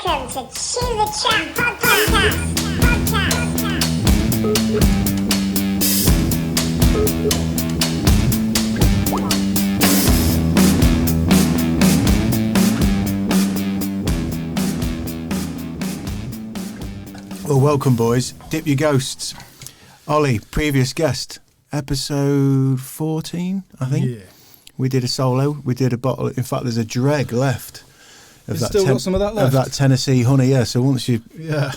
Welcome to Chew the Chat Podcast. Well, welcome, boys. Dip your ghosts. Ollie, previous guest, episode 14, I think. Yeah. We did a solo. We did a bottle. In fact, there's a dreg left. You've still got some of that left? Of that Tennessee honey, yeah. So once you... Yeah.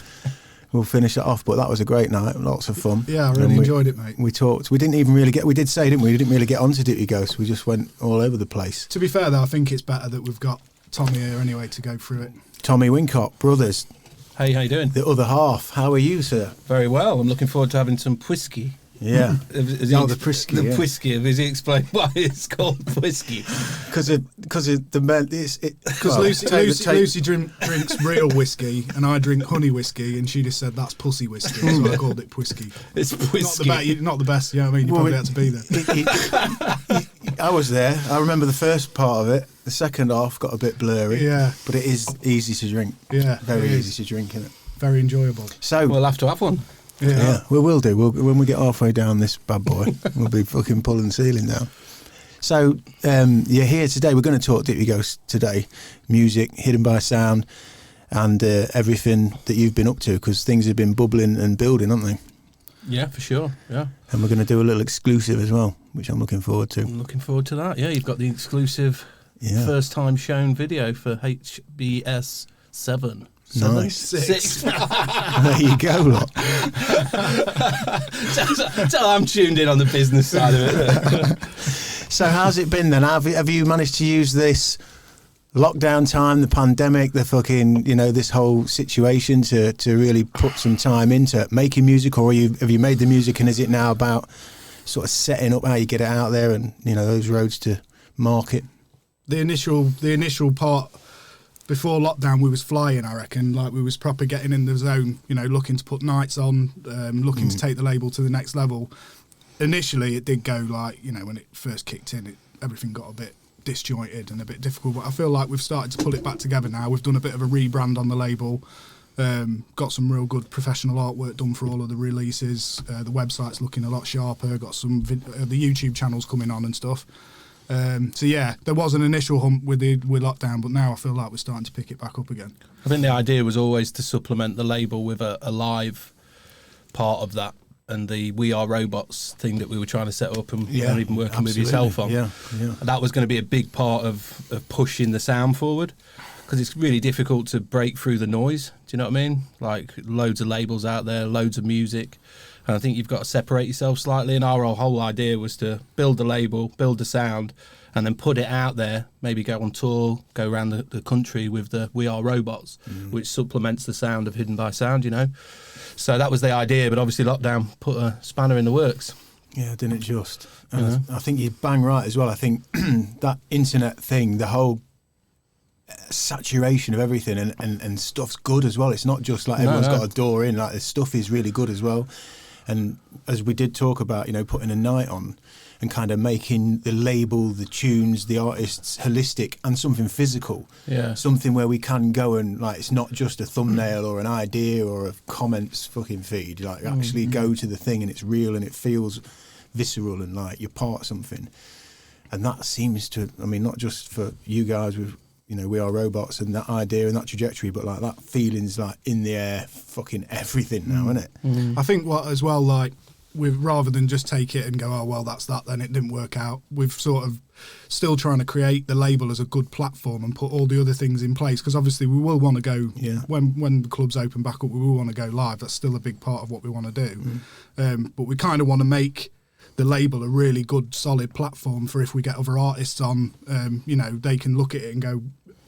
We'll finish it off. But that was a great night. Lots of fun. Yeah, I really enjoyed it, mate. We talked. We didn't even really get... We did say, didn't we? We didn't really get onto Dip Your Ghosts. We just went all over the place. To be fair, though, I think it's better that we've got Tommy here anyway to go through it. Tommy Wincott, brothers. Hey, how you doing? The other half. How are you, sir? Very well. I'm looking forward to having some whiskey. Yeah. The Prisky. The whiskey. Has he explained why it's called whiskey? Because the men. Because Lucy drinks real whiskey, and I drink honey whiskey, and she just said that's pussy whiskey, so I called it whiskey. It's whiskey. Not the best. You know what I mean? You probably had to be there. I was there. I remember the first part of it. The second half got a bit blurry. Yeah. But it is easy to drink. Yeah. Very easy to drink, isn't it? Very enjoyable. So we'll have to have one. Yeah, we will do. When we get halfway down this bad boy, we'll be fucking pulling the ceiling down. So, you're here today. We're going to talk Dip Your Ghosts today. Music, hidden by sound, and everything that you've been up to, because things have been bubbling and building, haven't they? Yeah, for sure, yeah. And we're going to do a little exclusive as well, which I'm looking forward to. I'm looking forward to that, yeah. You've got the exclusive first time shown video for HBS 7. Nice. 6. There you go, lot. So I'm tuned in on the business side of it. So how's it been then? Have you managed to use this lockdown time, the pandemic, the fucking, this whole situation to really put some time into making music, or have you made the music and is it now about sort of setting up how you get it out there and, those roads to market? The initial part before lockdown, we was flying, I reckon. Like, we was proper getting in the zone, looking to put nights on, looking to take the label to the next level. Initially, it did go like, when it first kicked in, everything got a bit disjointed and a bit difficult. But I feel like we've started to pull it back together now. We've done a bit of a rebrand on the label, got some real good professional artwork done for all of the releases. The website's looking a lot sharper, got some the YouTube channels coming on and stuff. So yeah, there was an initial hump with lockdown, but now I feel like we're starting to pick it back up again. I think the idea was always to supplement the label with a live part of that, and the We Are Robots thing that we were trying to set up and even working with yourself on. Yeah. That was going to be a big part of pushing the sound forward, because it's really difficult to break through the noise. Do you know what I mean? Like, loads of labels out there, loads of music. And I think you've got to separate yourself slightly. And our whole idea was to build the label, build the sound, and then put it out there, maybe go on tour, go around the country with the We Are Robots, which supplements the sound of Hidden by Sound, So that was the idea, but obviously lockdown put a spanner in the works. Yeah, didn't it just? And I think you're bang right as well. I think that internet thing, the whole saturation of everything and stuff's good as well. It's not just like everyone's got a door in, like the stuff is really good as well. And as we did talk about, putting a night on and kind of making the label, the tunes, the artists holistic and something physical. Yeah. Something where we can go and, like, it's not just a thumbnail or an idea or a comments fucking feed. Like, actually go to the thing and it's real and it feels visceral and like you're part of something. And that seems to, not just for you guys with, We Are Robots and that idea and that trajectory, but like that feeling's like in the air, fucking everything now, isn't it? I think what as well, like, rather than just take it and go, oh well, that's that, then it didn't work out. We've sort of still trying to create the label as a good platform and put all the other things in place, because obviously we will want to go when the clubs open back up. We will want to go live. That's still a big part of what we want to do. But we kind of want to make the label a really good, solid platform for if we get other artists on. They can look at it and go,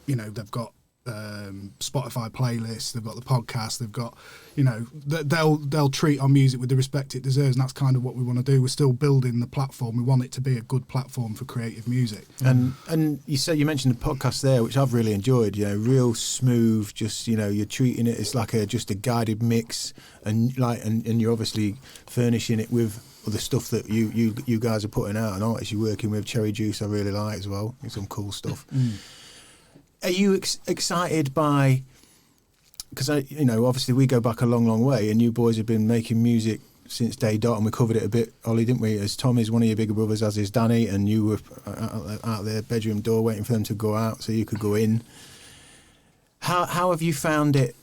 they've got Spotify playlists, they've got the podcast, they've got, they'll treat our music with the respect it deserves, and that's kind of what we want to do. We're still building the platform. We want it to be a good platform for creative music. And you mentioned the podcast there, which I've really enjoyed. Real smooth. Just you're treating it as like just a guided mix, and you're obviously furnishing it with the stuff that you guys are putting out, and artists you're working with. Cherry Juice I really like as well. Some cool stuff. Are you excited by because obviously we go back a long, long way, and you boys have been making music since day dot, and we covered it a bit, Ollie, didn't we? As Tommy's one of your bigger brothers, as is Danny, and you were out their bedroom door waiting for them to go out so you could go in. How have you found it,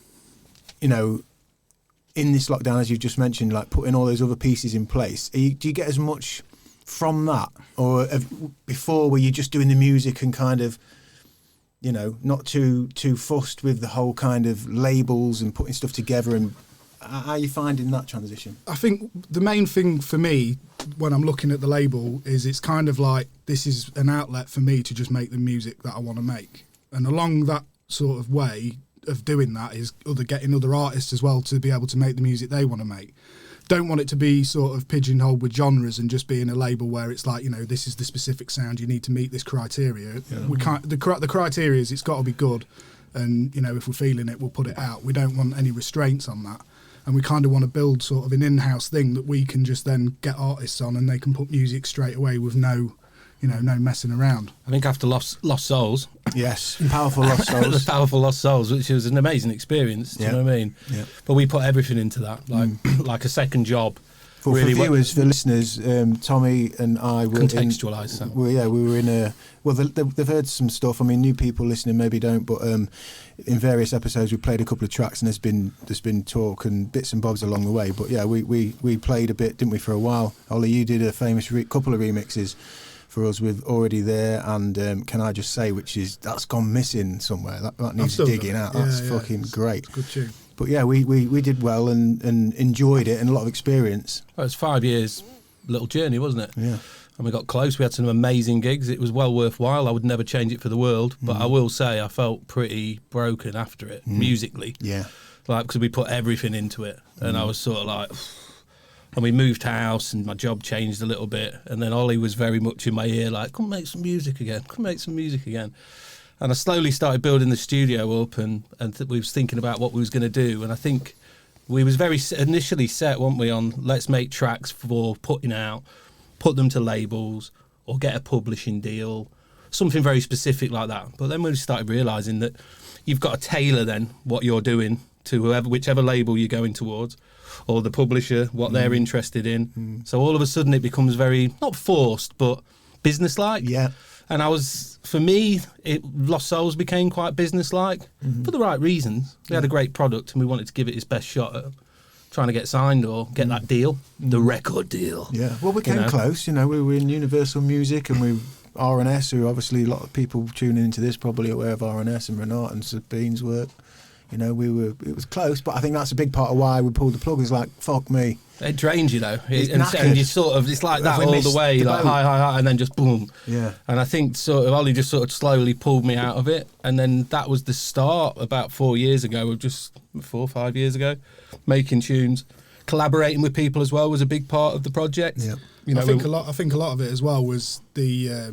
in this lockdown, as you've just mentioned, like putting all those other pieces in place? Do you get as much from that, or before were you just doing the music and kind of, not too fussed with the whole kind of labels and putting stuff together? And how are you finding that transition? I think the main thing for me when I'm looking at the label is it's kind of like this is an outlet for me to just make the music that I want to make. And along that sort of way of doing that is getting other artists as well to be able to make the music they want to make. Don't want it to be sort of pigeonholed with genres and just being a label where it's like, this is the specific sound, you need to meet this criteria. Yeah. We can't. The criteria is it's got to be good, and if we're feeling it, we'll put it out. We don't want any restraints on that, and we kind of want to build sort of an in-house thing that we can just then get artists on and they can put music straight away with no messing around. I think after Lost Souls. Yes, Powerful Lost Souls. Powerful Lost Souls, which was an amazing experience, do you know what I mean? Yeah. But we put everything into that, like a second job. For viewers, for listeners, Tommy and I were contextualise that. We were in a... Well, they've heard some stuff. I mean, new people listening maybe don't, but in various episodes we played a couple of tracks, and there's been talk and bits and bobs along the way. But yeah, we played a bit, didn't we, for a while? Ollie, you did a famous couple of remixes for us with Already There and Can I Just Say, that's gone missing somewhere. That needs digging out. That's fucking great. It's a good tune. But yeah, we did well and enjoyed it and a lot of experience. Well, it was 5 years, little journey, wasn't it? Yeah. And we got close. We had some amazing gigs. It was well worthwhile. I would never change it for the world. But I will say I felt pretty broken after it, musically. Yeah. Because we put everything into it. And I was sort of like... And we moved house and my job changed a little bit. And then Ollie was very much in my ear, like, come make some music again. And I slowly started building the studio up and we was thinking about what we was going to do. And I think we was very initially set, weren't we, on let's make tracks for putting out, put them to labels or get a publishing deal, something very specific like that. But then we started realising that you've got to tailor then what you're doing to whichever label you're going towards, or the publisher, what they're interested in. So all of a sudden it becomes very, not forced, but business-like. Yeah. And for me, Lost Souls became quite business-like for the right reasons. We had a great product and we wanted to give it its best shot at trying to get signed or get that deal, the record deal. Yeah, well, we came close. We were in Universal Music and we R&S, who obviously a lot of people tuning into this probably are aware of R&S and Renat and Sabine's work. It was close, but I think that's a big part of why we pulled the plug. It's like, fuck me. It drains you though, and you sort of, it's like that all the way, like hi, and then just boom. Yeah. And I think sort of Ollie just sort of slowly pulled me out of it, and then that was the start about 4 years ago, just 4 or 5 years ago, making tunes, collaborating with people as well was a big part of the project. Yeah. I think a lot of it as well was the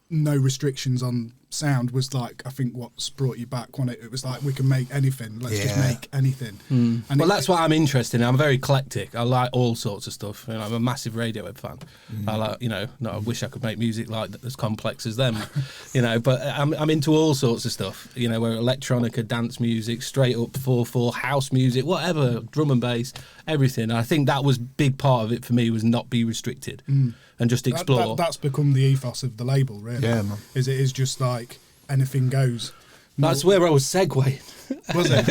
no restrictions on sound was like, I think what's brought you back when it was like, we can make anything, let's just make anything. And that's what I'm interested in. I'm very eclectic. I like all sorts of stuff. I'm a massive Radiohead fan. I like, I wish I could make music like as complex as them, but I'm into all sorts of stuff, where electronica, dance music, straight up 4/4, house music, whatever, drum and bass, everything. I think that was big part of it for me, was not be restricted and just explore. That's become the ethos of the label, really. Yeah, man. It is just like anything goes. That's where I was segueing. Was it?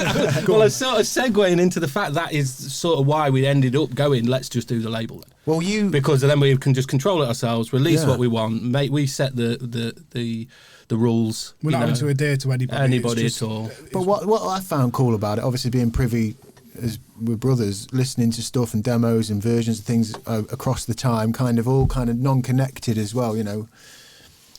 Well, I was sort of segueing into the fact that is sort of why we ended up going, let's just do the label then. Well, because then we can just control it ourselves, release what we want, we set the rules. We're not having to adhere to anybody at all. But what I found cool about it, obviously being privy as we're brothers, listening to stuff and demos and versions of things across the time, kind of non-connected as well,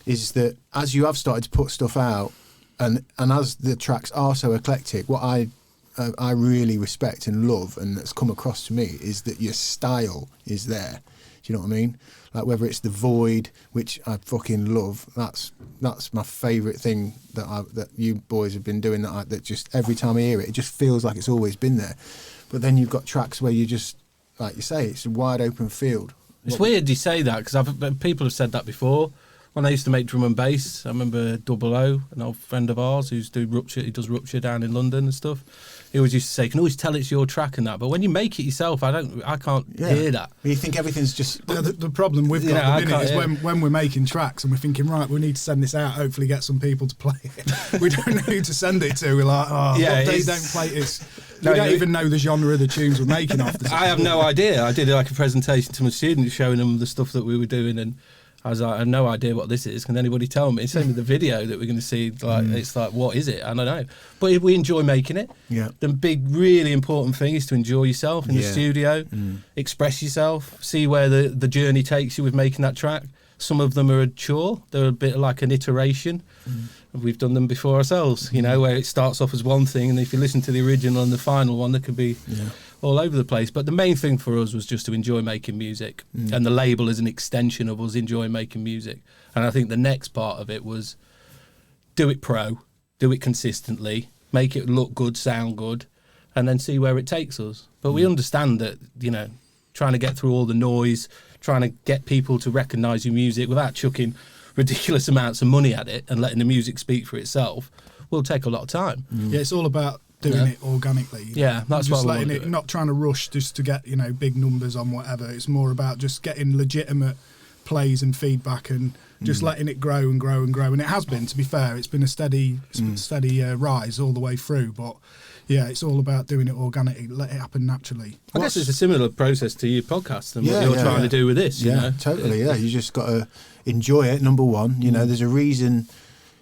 is that as you have started to put stuff out, and as the tracks are so eclectic, what I really respect and love, and that's come across to me, is that your style is there. Do you know what I mean? Like whether it's The Void, which I fucking love, that's my favourite thing that you boys have been doing. That just every time I hear it, it just feels like it's always been there. But then you've got tracks where you just, like you say, it's a wide open field. It's weird you say that, because people have said that before. When I used to make drum and bass, I remember Double O, an old friend of ours who does Rupture down in London and stuff. He always used to say, "You can always tell it's your track and that, but when you make it yourself, I can't hear that." You think everything's just The problem we've got at the minute is when we're making tracks and we're thinking, right, we need to send this out, hopefully get some people to play it. We don't know who to send it to. We're like, they don't play this. We don't even know the genre of the tunes we're making off the I have no idea. I did like a presentation to my students showing them the stuff that we were doing, and I was like, I have no idea what this is. Can anybody tell me? Same with the video that we're going to see. Like, it's like, what is it? I don't know. But if we enjoy making it, the big, really important thing is to enjoy yourself in the studio, express yourself, see where the journey takes you with making that track. Some of them are a chore. They're a bit like an iteration. We've done them before ourselves, you know, where it starts off as one thing, and if you listen to the original and the final one, there could be all over the place. But the main thing for us was just to enjoy making music, and the label is an extension of us enjoying making music. And I think the next part of it was do it pro, do it consistently, make it look good, sound good, and then see where it takes us. But we understand that, you know, trying to get through all the noise, trying to get people to recognise your music without chucking ridiculous amounts of money at it and letting the music speak for itself will take a lot of time. Yeah, it's all about doing it organically. Yeah, that's just what I letting want to it, not trying to rush just to get, you know, big numbers on whatever. It's more about just getting legitimate plays and feedback and just letting it grow and grow and grow. And it has been, to be fair, it's been a steady rise all the way through. But yeah, it's all about doing it organically, let it happen naturally. I guess it's a similar process to your podcast and what you're trying to do with this. Yeah, you know? Totally. Yeah, you just got to enjoy it. Number one, you know, there's a reason.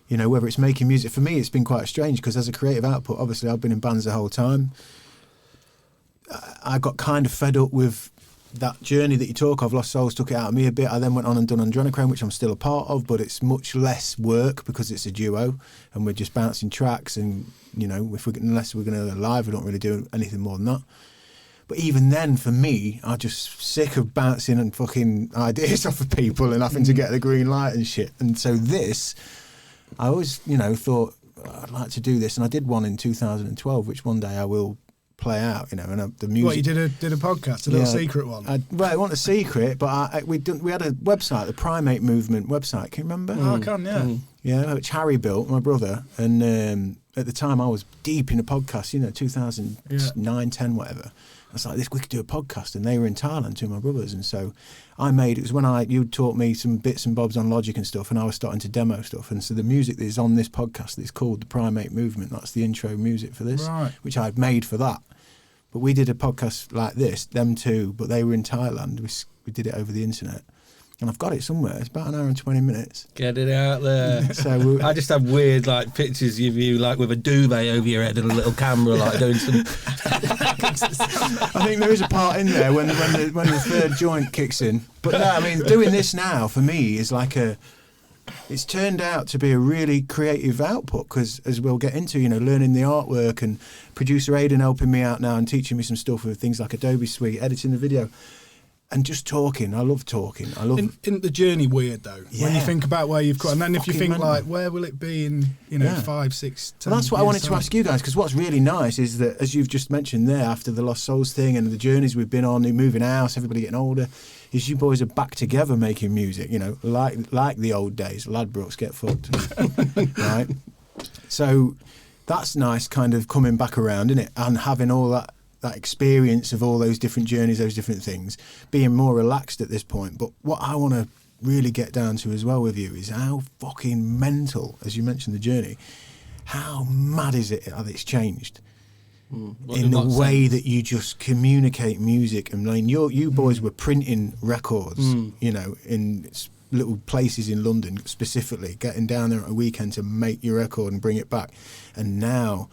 You know, whether it's making music, for me, it's been quite strange because as a creative output, obviously, I've been in bands the whole time. I got kind of fed up with that journey that you talk of. Lost Souls took it out of me a bit. I then went on and done Adrenochrome, which I'm still a part of, but it's much less work because it's a duo and we're just bouncing tracks. And, you know, unless we're going to go live, we don't really do anything more than that. But even then, for me, I'm just sick of bouncing and fucking ideas off of people and having to get the green light and shit. And so this, I always, you know, thought I'd like to do this, and I did one in 2012, which one day I will play out, you know. And the music. What, you did a podcast, a little secret one? Well, it wasn't a secret, but we had a website, the Primate Movement website. Can you remember? Oh, I can, yeah. Yeah, which Harry built, my brother, and at the time I was deep in a podcast, you know, 2009, 10, whatever. I was like, we could do a podcast, and they were in Thailand, two of my brothers, and so it was when you taught me some bits and bobs on Logic and stuff, and I was starting to demo stuff, and so the music that is on this podcast is called the Primate Movement. That's the intro music for this, which I'd made for that. But we did a podcast like this, them two, but they were in Thailand. We did it over the internet. And I've got it somewhere. It's about an hour and 20 minutes. Get it out there. So I just have weird like pictures of you like with a duvet over your head and a little camera like doing some. I think there is a part in there when the third joint kicks in. But no, I mean, doing this now for me is like it's turned out to be a really creative output because, as we'll get into, you know, learning the artwork and producer Aidan helping me out now and teaching me some stuff with things like Adobe Suite, editing the video. And just talking. I love talking. Isn't the journey weird though? Yeah. When you think about where you've got, and then if you think mental. Like, where will it be in 5, 6, 10 Well, that's what I wanted to ask you guys, because what's really nice is that, as you've just mentioned there, after the Lost Souls thing and the journeys we've been on, moving house, everybody getting older, is you boys are back together making music. You know, like the old days. Ladbrokes get fucked, right? So that's nice, kind of coming back around, isn't it? And having all that experience of all those different journeys, those different things, being more relaxed at this point. But what I want to really get down to as well with you is how fucking mental, as you mentioned the journey, how mad is it that it's changed in the way that you just communicate music. And I mean, you boys were printing records, you know, in little places in London specifically, getting down there at a weekend to make your record and bring it back. And now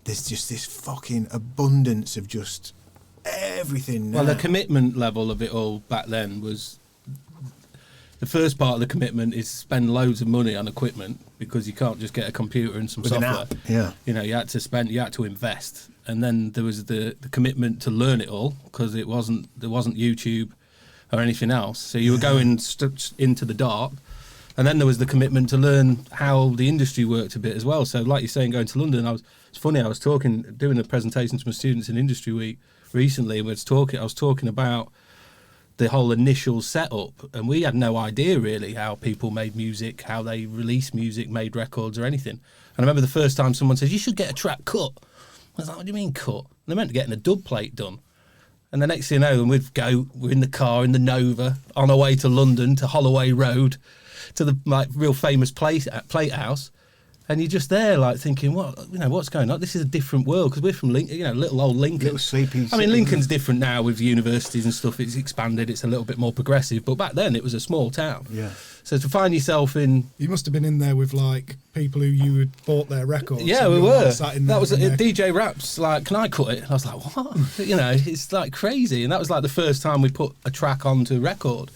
there's just this fucking abundance of just everything now. Well, the commitment level of it all back then was... The first part of the commitment is spend loads of money on equipment because you can't just get a computer and some with software. An app. Yeah. You know, you had to invest. And then there was the commitment to learn it all because there wasn't YouTube or anything else. So you were going into the dark. And then there was the commitment to learn how the industry worked a bit as well. So like you're saying, going to London, it's funny, I was doing a presentation to my students in Industry Week recently, and I was talking about the whole initial setup, and we had no idea really how people made music, how they released music, made records or anything. And I remember the first time someone said, "You should get a track cut." I was like, "What do you mean cut?" And they meant getting a dub plate done. And the next thing you know, we're in the car in the Nova on our way to London, to Holloway Road, to the like real famous plate house. And you're just there, like thinking, what's going on? This is a different world, because we're from little old Lincoln. Little sleepy. I mean, Lincoln's different now with universities and stuff. It's expanded. It's a little bit more progressive. But back then, it was a small town. Yeah. So to find yourself in, You must have been in there with like people who you had bought their records. yeah, and we you were, were. like, sat in there That was and they're- DJ Raps. Like, can I cut it? And I was like, what? It's like crazy. And that was like the first time we put a track onto record.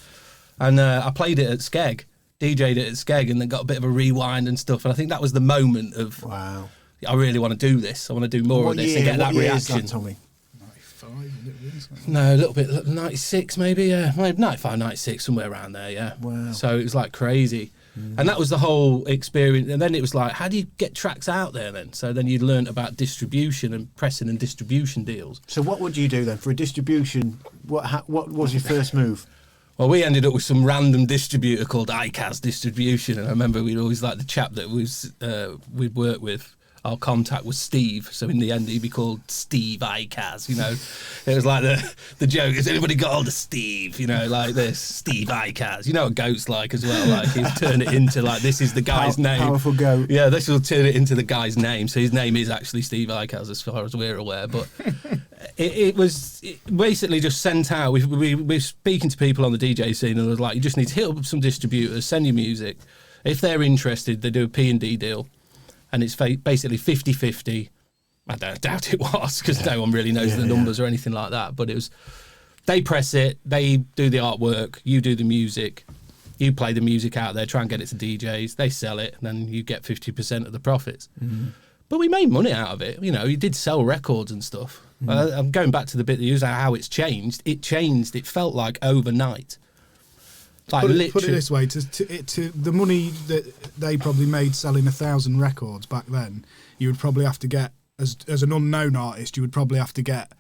And I played it at Skeg. DJ'd it at Skeg, and then got a bit of a rewind and stuff. And I think that was the moment of, Wow. I really want to do this. I want to do more of this and get that What year reaction. is that, Tommy? 95, isn't it, really, something? No, a little bit, 96 maybe, yeah. Maybe 95, 96, somewhere around there, yeah. Wow. So it was like crazy. And that was the whole experience. And then it was like, how do you get tracks out there then? So then you'd learn about distribution and pressing and distribution deals. So what would you do then for a distribution? What was your first move? Well, we ended up with some random distributor called iCaz Distribution, and I remember we'd always like the chap that we'd work with. Our contact was Steve, so in the end he'd be called Steve iCaz. It was like the joke: has anybody got hold of Steve? Like this, Steve iCaz. You know what goat's like as well. Like he'd turn it into like this is the guy's name. Powerful goat. Yeah, this will turn it into the guy's name. So his name is actually Steve iCaz, as far as we're aware. But it was basically just sent out. We were speaking to people on the DJ scene, and it was like, you just need to hit up some distributors, send your music. If they're interested, they do a P&D deal, and it's basically 50-50. I doubt it was, because no one really knows the numbers or anything like that. But it was, they press it, they do the artwork, you do the music, you play the music out there, try and get it to DJs, they sell it, and then you get 50% of the profits. Mm-hmm. But we made money out of it. You did sell records and stuff. I'm going back to the bit that you said how it's changed. It changed. It felt like overnight. Like Put it this way: to the money that they probably made selling 1,000 records back then, you would probably have to get, as an unknown artist, you would probably have to get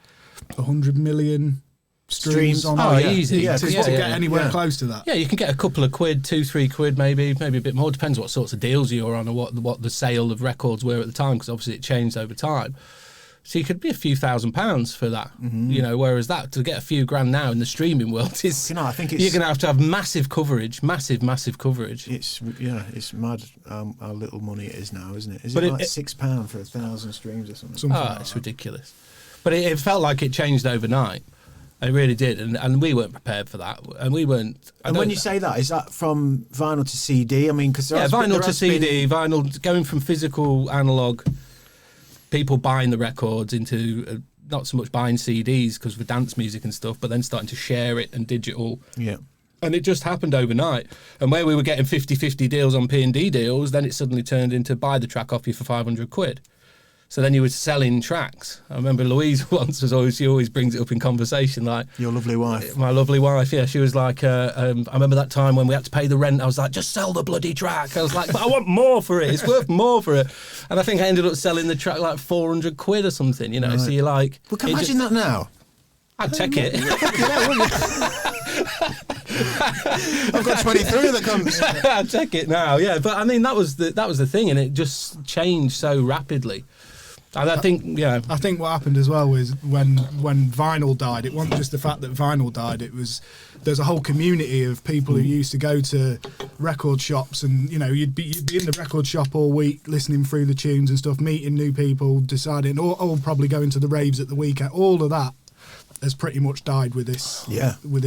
100 million streams on. Oh, easy. Yeah, to get anywhere close to that. Yeah, you can get a couple of quid, 2-3 quid, maybe a bit more. Depends what sorts of deals you're on, or what the sale of records were at the time, because obviously it changed over time. So you could be a few £1,000s for that, whereas that to get a few grand now in the streaming world is, I think it's, you're going to have massive coverage, massive coverage. It's mad how little money it is now, isn't it? Is But it like £6 for 1,000 streams or something? It's ridiculous. But it felt like it changed overnight. It really did, and we weren't prepared for that, and we weren't. And when you say that, is that from vinyl to CD? I mean, because vinyl to CD, vinyl going from physical analog. People buying the records into not so much buying CDs because for dance music and stuff, but then starting to share it and digital. Yeah. And it just happened overnight. And where we were getting 50-50 deals on P&D deals, then it suddenly turned into buy the track off you for 500 quid. So then you were selling tracks. I remember Louise once she always brings it up in conversation, like your lovely wife. My lovely wife, yeah. She was like, I remember that time when we had to pay the rent. I was like, just sell the bloody track. I was like, but I want more for it. It's worth more for it. And I think I ended up selling the track like 400 quid or something. Right. So you're like, well, can you imagine that now? I'd take it. I've got 23 of the comes. I'd take it now, yeah. But I mean, that was the thing, and it just changed so rapidly. And I think what happened as well was when vinyl died, it wasn't just the fact that vinyl died, it was there's a whole community of people who used to go to record shops, and you'd be in the record shop all week listening through the tunes and stuff, meeting new people, deciding or probably going to the raves at the weekend. All of that has pretty much died with this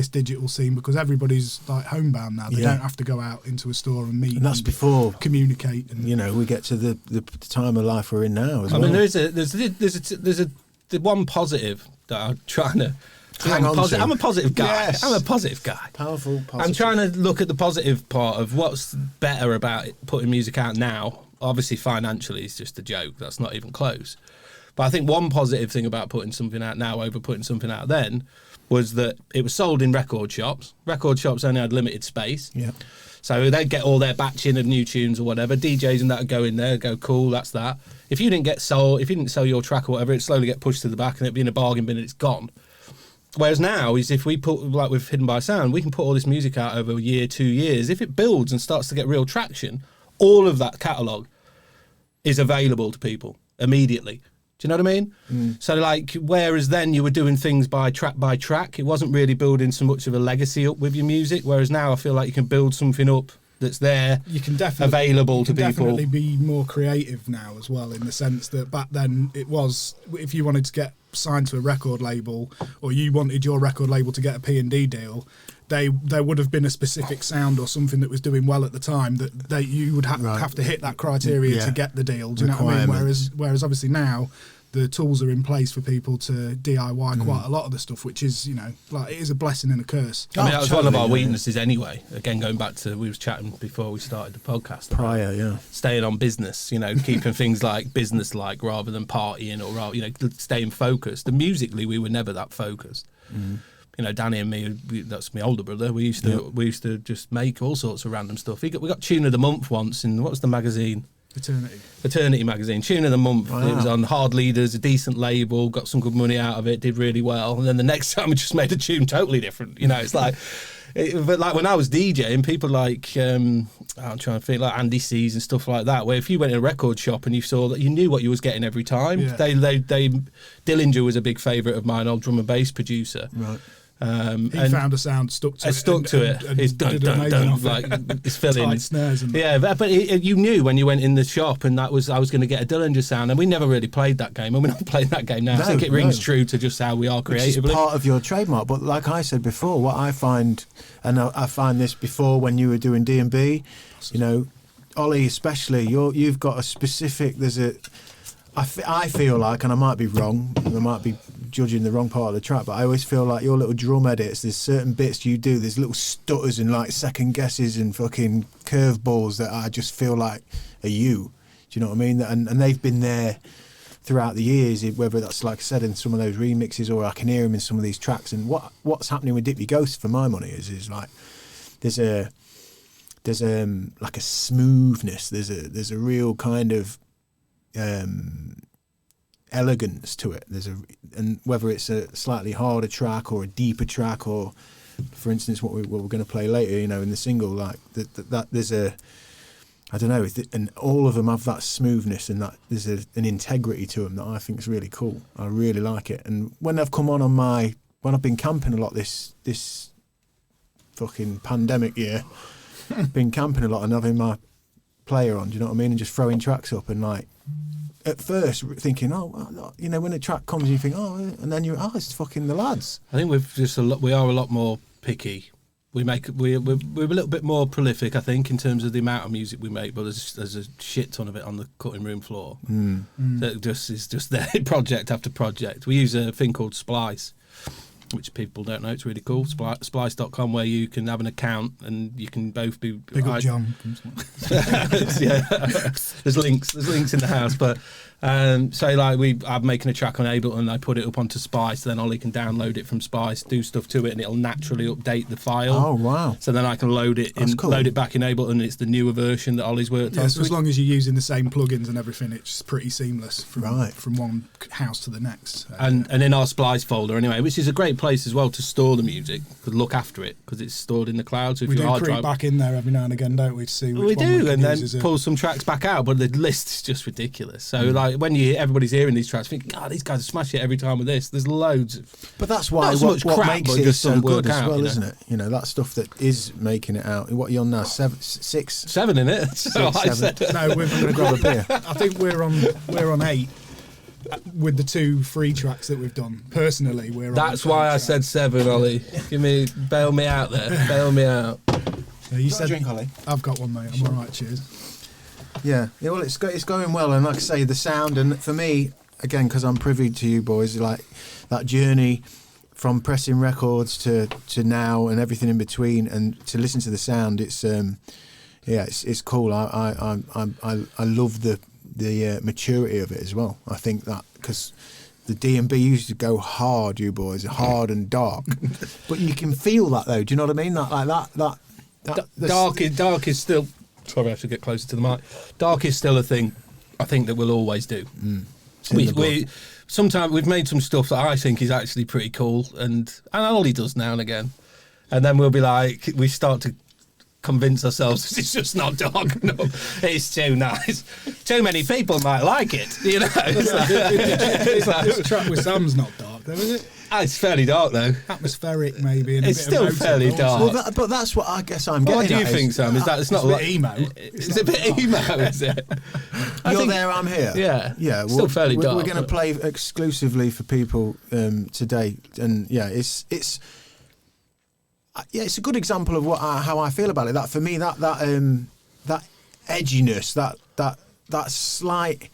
digital scene, because everybody's like homebound now. They don't have to go out into a store and meet. And that's before communicate. And we get to the time of life we're in now as well. I mean, there's the one positive that I'm trying to hang on to. I'm a positive guy. Yes. I'm a positive guy. Powerful. I'm trying to look at the positive part of what's better about putting music out now. Obviously, financially, it's just a joke. That's not even close. But I think one positive thing about putting something out now over putting something out then was that it was sold in record shops. Record shops only had limited space. Yeah. So they'd get all their batching of new tunes or whatever. DJs and that would go in there, go, cool, that's that. If you didn't sell your track or whatever, it'd slowly get pushed to the back and it'd be in a bargain bin and it's gone. Whereas now is if we put, like with Hidden by Sound, we can put all this music out over a year, 2 years. If it builds and starts to get real traction, all of that catalogue is available to people immediately. Do you know what I mean? So like, whereas then you were doing things by track, it wasn't really building so much of a legacy up with your music. Whereas now I feel like you can build something up that's there, you can definitely available to people. Definitely be more creative now as well, in the sense that back then it was, if you wanted to get signed to a record label, or you wanted your record label to get a P&D deal, there would have been a specific sound or something that was doing well at the time that you would have to hit that criteria to get the deal. Do you know what I mean? Whereas obviously now the tools are in place for people to DIY quite a lot of the stuff, which is, like, it is a blessing and a curse. I mean, that was one of our weaknesses anyway. Again, going back to, we was chatting before we started the podcast. Staying on business, keeping things like business-like rather than partying or, staying focused. And musically, we were never that focused. Danny and me, that's my older brother. We used to just make all sorts of random stuff. We got Tune of the Month once in, what was the magazine? Eternity magazine. Tune of the Month. Wow. It was on Hard Leaders, a decent label, got some good money out of it, did really well. And then the next time we just made a tune totally different. It's like, but like when I was DJing, people like, I'm trying to think, like Andy C's and stuff like that, where if you went in a record shop and you saw that, you knew what you was getting every time. Yeah. Dillinger was a big favourite of mine, old drum and bass producer. Right. He found a sound, stuck to it. It's dun, like it's filling. Tight snares and but you knew when you went in the shop, and I was going to get a Dillinger sound, and we never really played that game, and we're not playing that game now. I think it rings true to just how we are creatively. Which is part of your trademark. But like I said before, what I find, and I find this before when you were doing D&B, Ollie especially, you've got a specific. I feel like, and I might be wrong, I might be judging the wrong part of the track, but I always feel like your little drum edits, there's certain bits you do, there's little stutters and like second guesses and fucking curveballs that I just feel like are you. Do you know what I mean? And they've been there throughout the years, whether that's, like I said, in some of those remixes, or I can hear them in some of these tracks. And what's happening with Dippy Ghost for my money is like there's like a smoothness, there's a real kind of elegance to it. And whether it's a slightly harder track or a deeper track, or for instance what we're going to play later, in the single, like that there's I don't know, and all of them have that smoothness, and that there's an integrity to them that I think is really cool. I really like it. And when I've come on when I've been camping a lot this fucking pandemic year, been camping a lot and having my player on, do you know what I mean, and just throwing tracks up, and like at first thinking, when a track comes, you think, and then it's fucking the lads. I think we are a lot more picky. We're a little bit more prolific, I think, in terms of the amount of music we make, but there's a shit ton of it on the cutting room floor. That is just there, project after project. We use a thing called Splice, which people don't know. It's really cool. Splice.com, where you can have an account and you can both be big up John. There's links in the house, but say like I'm making a track on Ableton, I put it up onto Spice, then Ollie can download it from Spice, do stuff to it, and it'll naturally update the file. Oh wow. So then I can load it back in Ableton, and it's the newer version that Ollie's worked on. So as long as you're using the same plugins and everything, it's pretty seamless from one house to the next. And in our Splice folder anyway, which is a great place as well to store the music, look after it, because it's stored in the cloud. So if we do creep back in there every now and again, don't we, to see which one we can and then use pull some tracks back out, but the list is just ridiculous. So like when everybody's hearing these tracks, think, God, these guys smash it every time with this. There's loads but that's why what makes it so good as well, isn't it? That stuff that is making it out. What are you on now? 7 in it. So I said. No, we're going to grab a beer. I think we're on 8 with the 2 free tracks that we've done. Personally, that's why I said 7, Ollie. Bail me out there. Bail me out. You said a drink, Ollie? I've got one, mate. I'm all right. Cheers. Yeah, well, it's going well, and like I say, the sound, and for me, again, because I'm privy to you boys, like that journey from pressing records to now and everything in between, and to listen to the sound, it's cool. I love the maturity of it as well. I think that because the D&B used to go hard, you boys, hard and dark, but you can feel that though. Do you know what I mean? That dark is still. Sorry, I have to get closer to the mic. Dark is still a thing, I think, that we'll always do. It's in the blood. We sometimes we've made some stuff that I think is actually pretty cool, and Ollie does now and again, and then we'll be like, we start to convince ourselves it's just not dog enough. It's too nice. Too many people might like it, you know. This track with Sam's not dark, though, is it? It's fairly dark though. Atmospheric, maybe. And It's a bit still of fairly motor dark. Well, but that's what I guess I'm getting What do you at think, is, Sam? Is that it's not a bit like emo. It's a bit emo, is it? You're there, I'm here. Yeah. Yeah. Still fairly dark, We're going to but- play exclusively for people today, and yeah, it's a good example of how I feel about it. That for me, that edginess, that slight,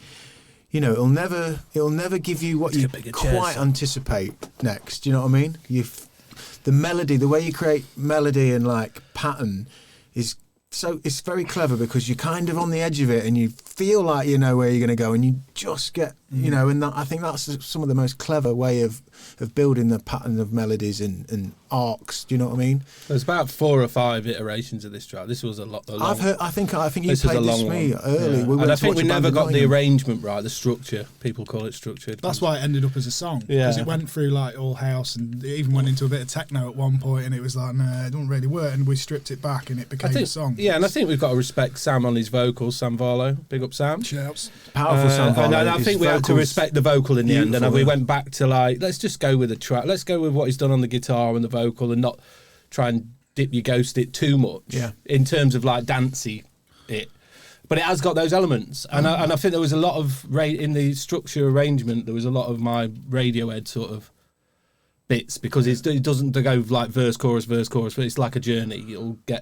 you know, it'll never give you what you quite anticipate next. Do you know what I mean? The melody, the way you create melody and like pattern is it's very clever because you're kind of on the edge of it and you feel like you know where you're going to go and you just get, you know, and I think that's some of the most clever way of building the pattern of melodies and arcs. Do you know what I mean? There's about 4 or 5 iterations of this track. This was a lot. I've heard. I think you this is played a this long to me one. early. Yeah. We went And I to think watch we a band never in got the Nottingham. arrangement right. The structure, people call it structured. That's why it ended up as a song. Because Yeah. it went through like all house and it even went into a bit of techno at one point and it was like, no, it don't really work. And we stripped it back and it became a song. Yeah, and I think we've got to respect Sam on his vocals. Sam Varlow, big up Sam. Shouts. Powerful Sam Varlow. And I His think we had to vocals- respect the vocal in the end, and beautiful, we yeah. went back to like, let's just go with the track. Let's go with what he's done on the guitar and the vocal, and not try and dip your ghost it too much. Yeah. In terms of like dancey it, but it has got those elements, and I think there was a lot of in the structure arrangement. There was a lot of my Radiohead sort of bits because it doesn't go like verse chorus, but it's like a journey.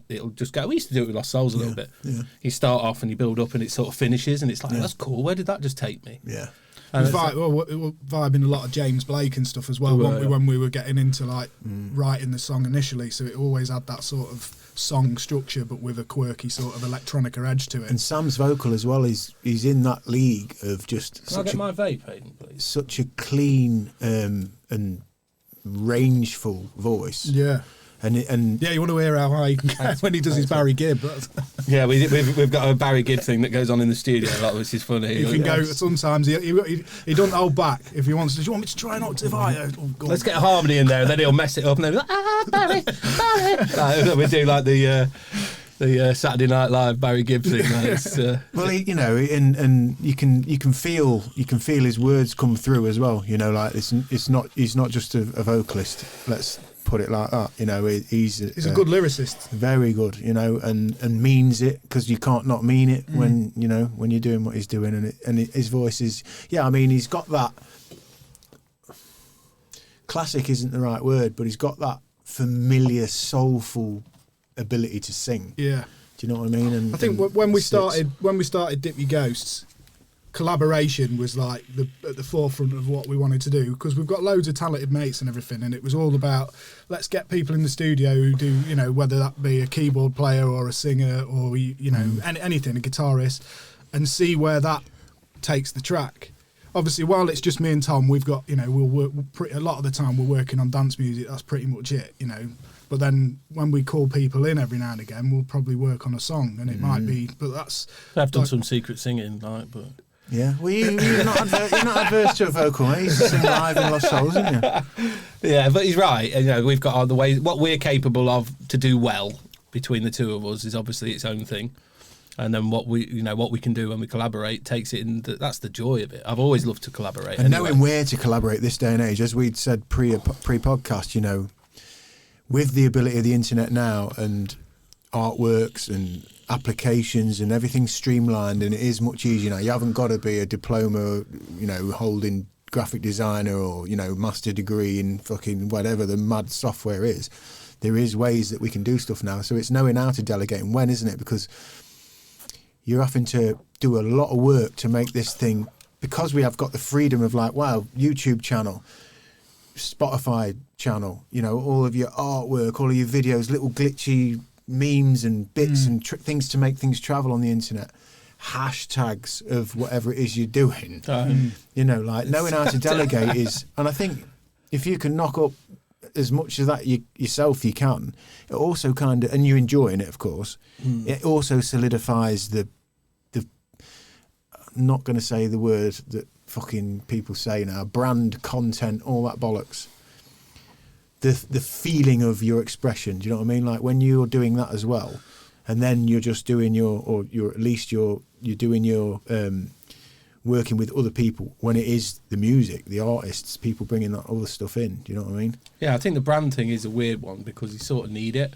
It'll just go. We used to do it with Lost Souls a little bit. Yeah. You start off and you build up and it sort of finishes and it's like, that's cool. Where did that just take me? Yeah. We were vibing a lot of James Blake and stuff as well when we were getting into like writing the song initially. So it always had that sort of song structure, but with a quirky sort of electronica edge to it. And Sam's vocal as well. He's in that league of just Can I get my vape, Hayden, please? such a clean and rangeful voice. Yeah. And Yeah, you want to hear how high he can get when he does his Barry Gibb. Yeah, we've got a Barry Gibb thing that goes on in the studio a lot, which is funny. He can go, sometimes he doesn't hold back if he wants to. Do you want me to try an octave higher? Oh, God. Let's get a harmony in there, and then he'll mess it up, and then he'll be like, Barry. Like, we do like the Saturday Night Live Barry Gibb thing. Like, it's, well, you know, and you can feel his words come through as well. You know, like he's not just a vocalist. Let's put it like that. You know, he's a good lyricist. Very good. You know, and means it because you can't not mean it when you're doing what he's doing, and his voice is. Yeah, I mean, he's got that. Classic isn't the right word, but he's got that familiar, soulful ability to sing. Yeah. Do you know what I mean? And I think when we started Dip Your Ghosts, collaboration was like at the forefront of what we wanted to do because we've got loads of talented mates and everything, and it was all about let's get people in the studio who do, you know, whether that be a keyboard player or a singer or anything, a guitarist, and see where that takes the track. Obviously, while it's just me and Tom, we've got, you know, we'll work a lot of the time we're working on dance music. That's pretty much it, you know. But then when we call people in every now and again, we'll probably work on a song, and it might be. But that's I've done some secret singing, like, but. Yeah, well, you're not adverse to a vocal, mate. You used to sing live in Lost Souls, didn't you? Yeah, but he's right. And, you know, we've got all the ways. What we're capable of to do well between the two of us is obviously its own thing. And then what we can do when we collaborate takes it in. That's the joy of it. I've always loved to collaborate. And knowing where to collaborate this day and age, as we'd said pre-podcast, you know, with the ability of the internet now and artworks and applications and everything's streamlined and it is much easier now. You haven't got to be a diploma, you know, holding graphic designer or, you know, master degree in fucking whatever the mad software is. There is ways that we can do stuff now. So it's knowing how to delegate and when, isn't it? Because you're having to do a lot of work to make this thing, because we have got the freedom of like, wow, YouTube channel, Spotify channel, you know, all of your artwork, all of your videos, little glitchy memes and bits and things to make things travel on the internet, hashtags of whatever it is you're doing, you know, like knowing how to delegate is, and I think if you can knock up as much of that yourself you can, it also kind of, and you're enjoying it of course, it also solidifies the I'm not going to say the word that fucking people say now, brand, content, all that bollocks. The feeling of your expression, do you know what I mean? Like when you're doing that as well, and then you're just doing you're doing your working with other people, when it is the music, the artists, people bringing that other stuff in, do you know what I mean? Yeah, I think the brand thing is a weird one because you sort of need it,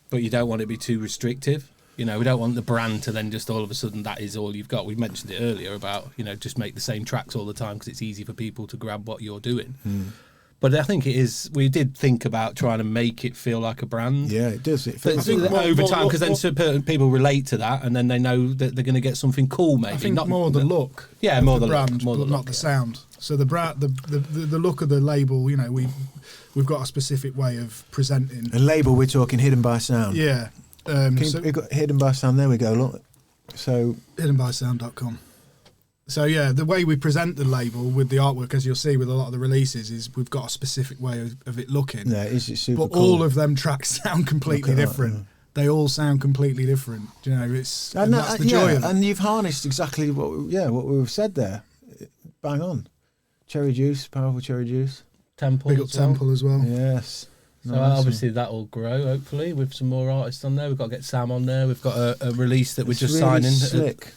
but you don't want it to be too restrictive. You know, we don't want the brand to then just all of a sudden that is all you've got. We mentioned it earlier about, you know, just make the same tracks all the time because it's easy for people to grab what you're doing. But I think it is. We did think about trying to make it feel like a brand. Yeah, it does. It But feels over time, because then certain people relate to that, and then they know that they're going to get something cool. Maybe I think not more the look. Yeah, of more the the brand, look, more but the not look, the yeah. sound. So the look of the label, you know, we've got a specific way of presenting. a label. We're talking Hidden by Sound. Yeah. We've got Hidden by Sound. There we go. Look. So hiddenbysound.com. So yeah, the way we present the label with the artwork, as you'll see with a lot of the releases, is we've got a specific way of it looking. yeah, it's super But cool. all of them tracks sound completely Look at that, different. yeah. They all sound completely different. You know, it's and that's the joy of it. And you've harnessed exactly what we've said there. Bang on. Cherry juice, powerful cherry juice. Temple. Big up as well. Temple as well. Yes. So Nice. obviously that will grow, hopefully, with some more artists on there. We've got to get Sam on there. We've got a release that we're It's just really signing. Slick.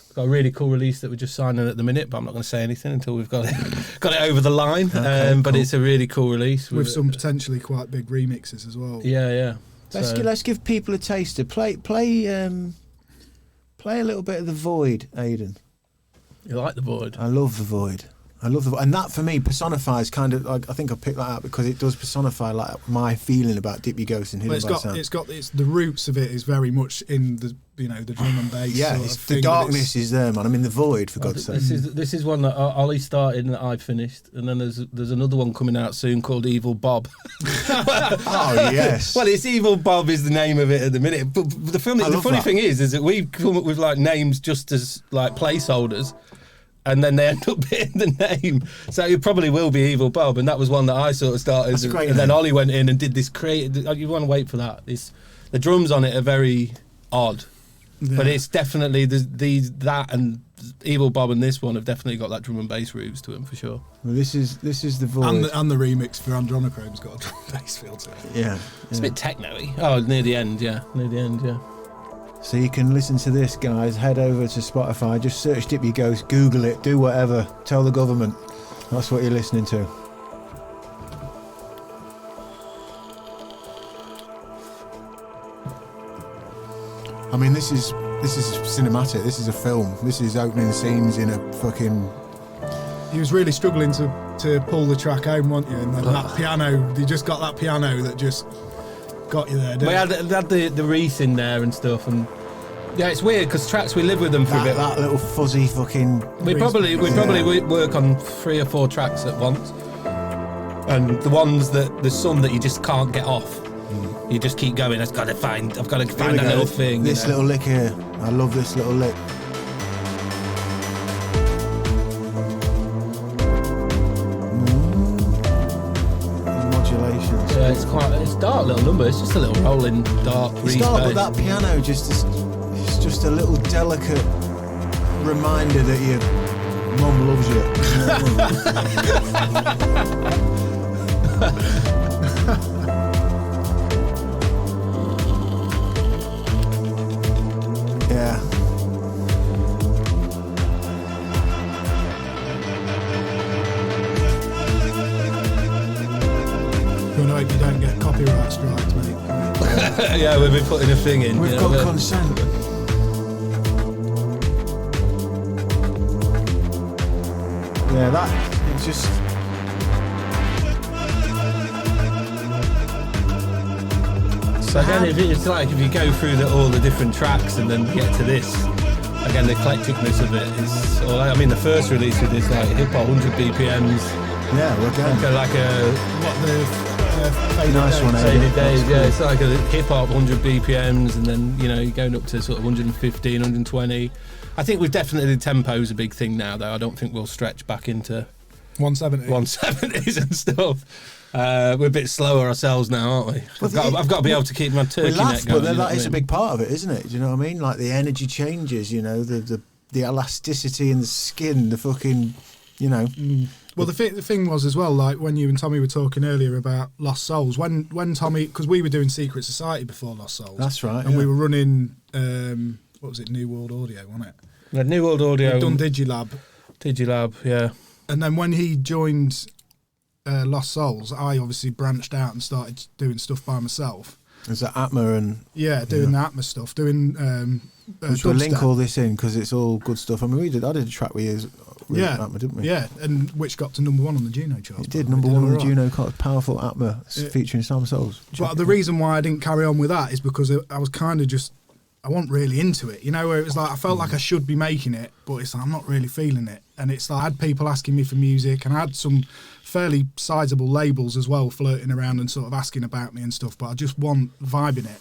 We've got a really cool release that we're just signing at the minute, but I'm not going to say anything until we've got it over the line. Okay, but cool. it's a really cool release. With some potentially quite big remixes as well. Yeah. Let's give people a taster. Play a little bit of The Void, Aidan. You like the Void? I love The Void. And that for me personifies kind of like, I think I picked that out because it does personify like my feeling about Dip Your Ghost and Hidden Well, by Sound. it's the roots of it is very much in the the drum and bass. Yeah, sort it's, of the thing, but darkness is there, man. I'm in the void, for God's sake. This is one that Ollie started and that I finished, and then there's another one coming out soon called Evil Bob. Oh yes. Well, it's Evil Bob is the name of it at the minute. But the funny that. thing is that we've come up with like names just as like placeholders, and then they end up being the name. So it probably will be Evil Bob, and that was one that I sort of started. That's a great and then name. Ollie went in and did this creative. You want to wait for that. The drums on it are very odd, but it's definitely that and Evil Bob and this one have definitely got that drum and bass roots to them for sure. Well, this is the void. and the remix for Andronochrome's got a drum and bass feel to it. Yeah. It's a bit techno-y. Oh, near the end, yeah. So you can listen to this, guys. Head over to Spotify. Just search Dip Your Ghost. Google it. Do whatever. Tell the government. That's what you're listening to. I mean, this is cinematic. This is a film. This is opening scenes in a fucking. He was really struggling to pull the track home, weren't you? And then that piano, you just got that piano that just got you there, didn't We it? had the wreath in there and stuff, and yeah, it's weird because tracks we live with them for a bit. That little fuzzy fucking. We probably work on 3 or 4 tracks at once, and the ones that there's some that you just can't get off. You just keep going. I've got to find Here we that go. little thing. This little lick here. I love this little lick. Modulations. Yeah, it's dark little number. It's just a little rolling dark. It's dark, but that piano it's just a little delicate reminder that your mum loves you. Yeah. You know, you don't get copyright strikes, mate. Yeah, we've been putting a thing in. We've you got know, but- consent. Yeah, that it's just. So again, it's like if you go through all the different tracks and then get to this, again, the eclecticness of it is. I mean, the first release of this like hip hop 100 BPMs, Yeah, we're going. like a What the faded Nice days. one, eh? faded days. That's Yeah, cool. it's like a hip hop 100 BPMs, and then you're going up to sort of 115, 120. I think we've definitely tempo's a big thing now, though. I don't think we'll stretch back into 170. 170s and stuff. We're a bit slower ourselves now, aren't we? Well, I've got to be able to keep my turkey We laugh, neck going. but you know that what I is a mean? big part of it, isn't it? Do you know what I mean? Like the energy changes, the elasticity in the skin, the fucking you know. Well, the thing was as well, like when you and Tommy were talking earlier about Lost Souls, when Tommy, because we were doing Secret Society before Lost Souls. That's right. And we were running, what was it, New World Audio, wasn't it? Yeah, New World Audio. We'd done Digilab, yeah. And then when he joined Lost Souls, I obviously branched out and started doing stuff by myself. Is that Atma and... Yeah, doing the Atma stuff, doing... which we'll link all this in because it's all good stuff. I mean, I did a track with Atma, didn't we? Yeah, and which got to #1 on the Juno chart. It did, #1 on the Juno chart. Powerful Atma featuring Sam Souls. But the reason why I didn't carry on with that is because I was kind of just... I wasn't really into it, you know, where it was like I felt like I should be making it, but it's like I'm not really feeling it. And it's like I had people asking me for music, and I had some fairly sizable labels as well floating around and sort of asking about me and stuff, but I just wasn't vibing it.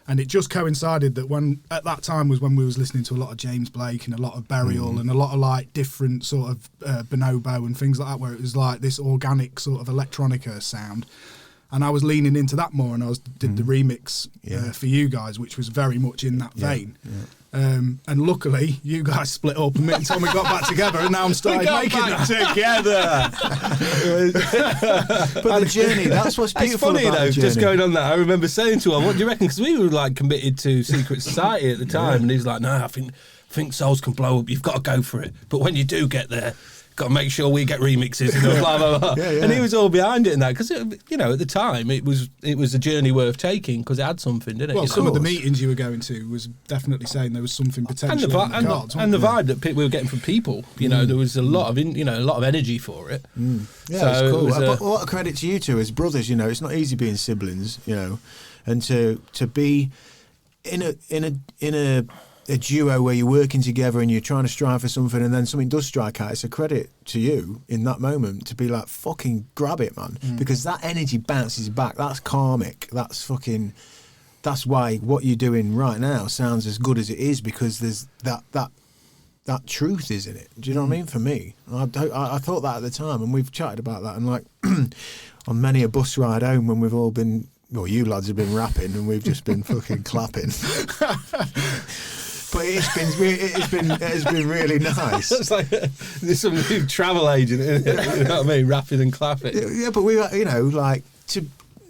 And it just coincided that at that time was when we was listening to a lot of James Blake and a lot of Burial and a lot of like different sort of bonobo and things like that, where it was like this organic sort of electronica sound. And I was leaning into that more, and I did the remix for you guys, which was very much in that vein. And luckily, you guys split up, and me and Tommy got back together, and now I'm starting making that together. But the journey, that's what's beautiful it's funny, about though, the journey. just going on that, I remember saying to him, what do you reckon? Because we were like committed to Secret Society at the time, and he's like, no, I think Souls can blow up, you've got to go for it. But when you do get there, got to make sure we get remixes and blah blah blah. And he was all behind it and that because you know at the time it was a journey worth taking because it had something, didn't it? Well, some of the meetings you were going to was definitely saying there was something potential and the vibe that we were getting from people. You know, there was a lot of a lot of energy for it. Yeah, so it's cool. But what a credit to you two as brothers. You know, it's not easy being siblings. You know, and to be in a duo where you're working together and you're trying to strive for something and then something does strike out, it's a credit to you in that moment to be like, fucking grab it, man. Because that energy bounces back. That's karmic. That's why what you're doing right now sounds as good as it is because there's that truth is in it. Do you know what I mean? For me, I thought that at the time, and we've chatted about that, and like on many a bus ride home when we've all been, well, you lads have been rapping and we've just been fucking clapping. But it's been really nice. It's like there's some new travel agent, isn't it? You know what I mean? Rapping and clapping. Yeah, but we, you know, like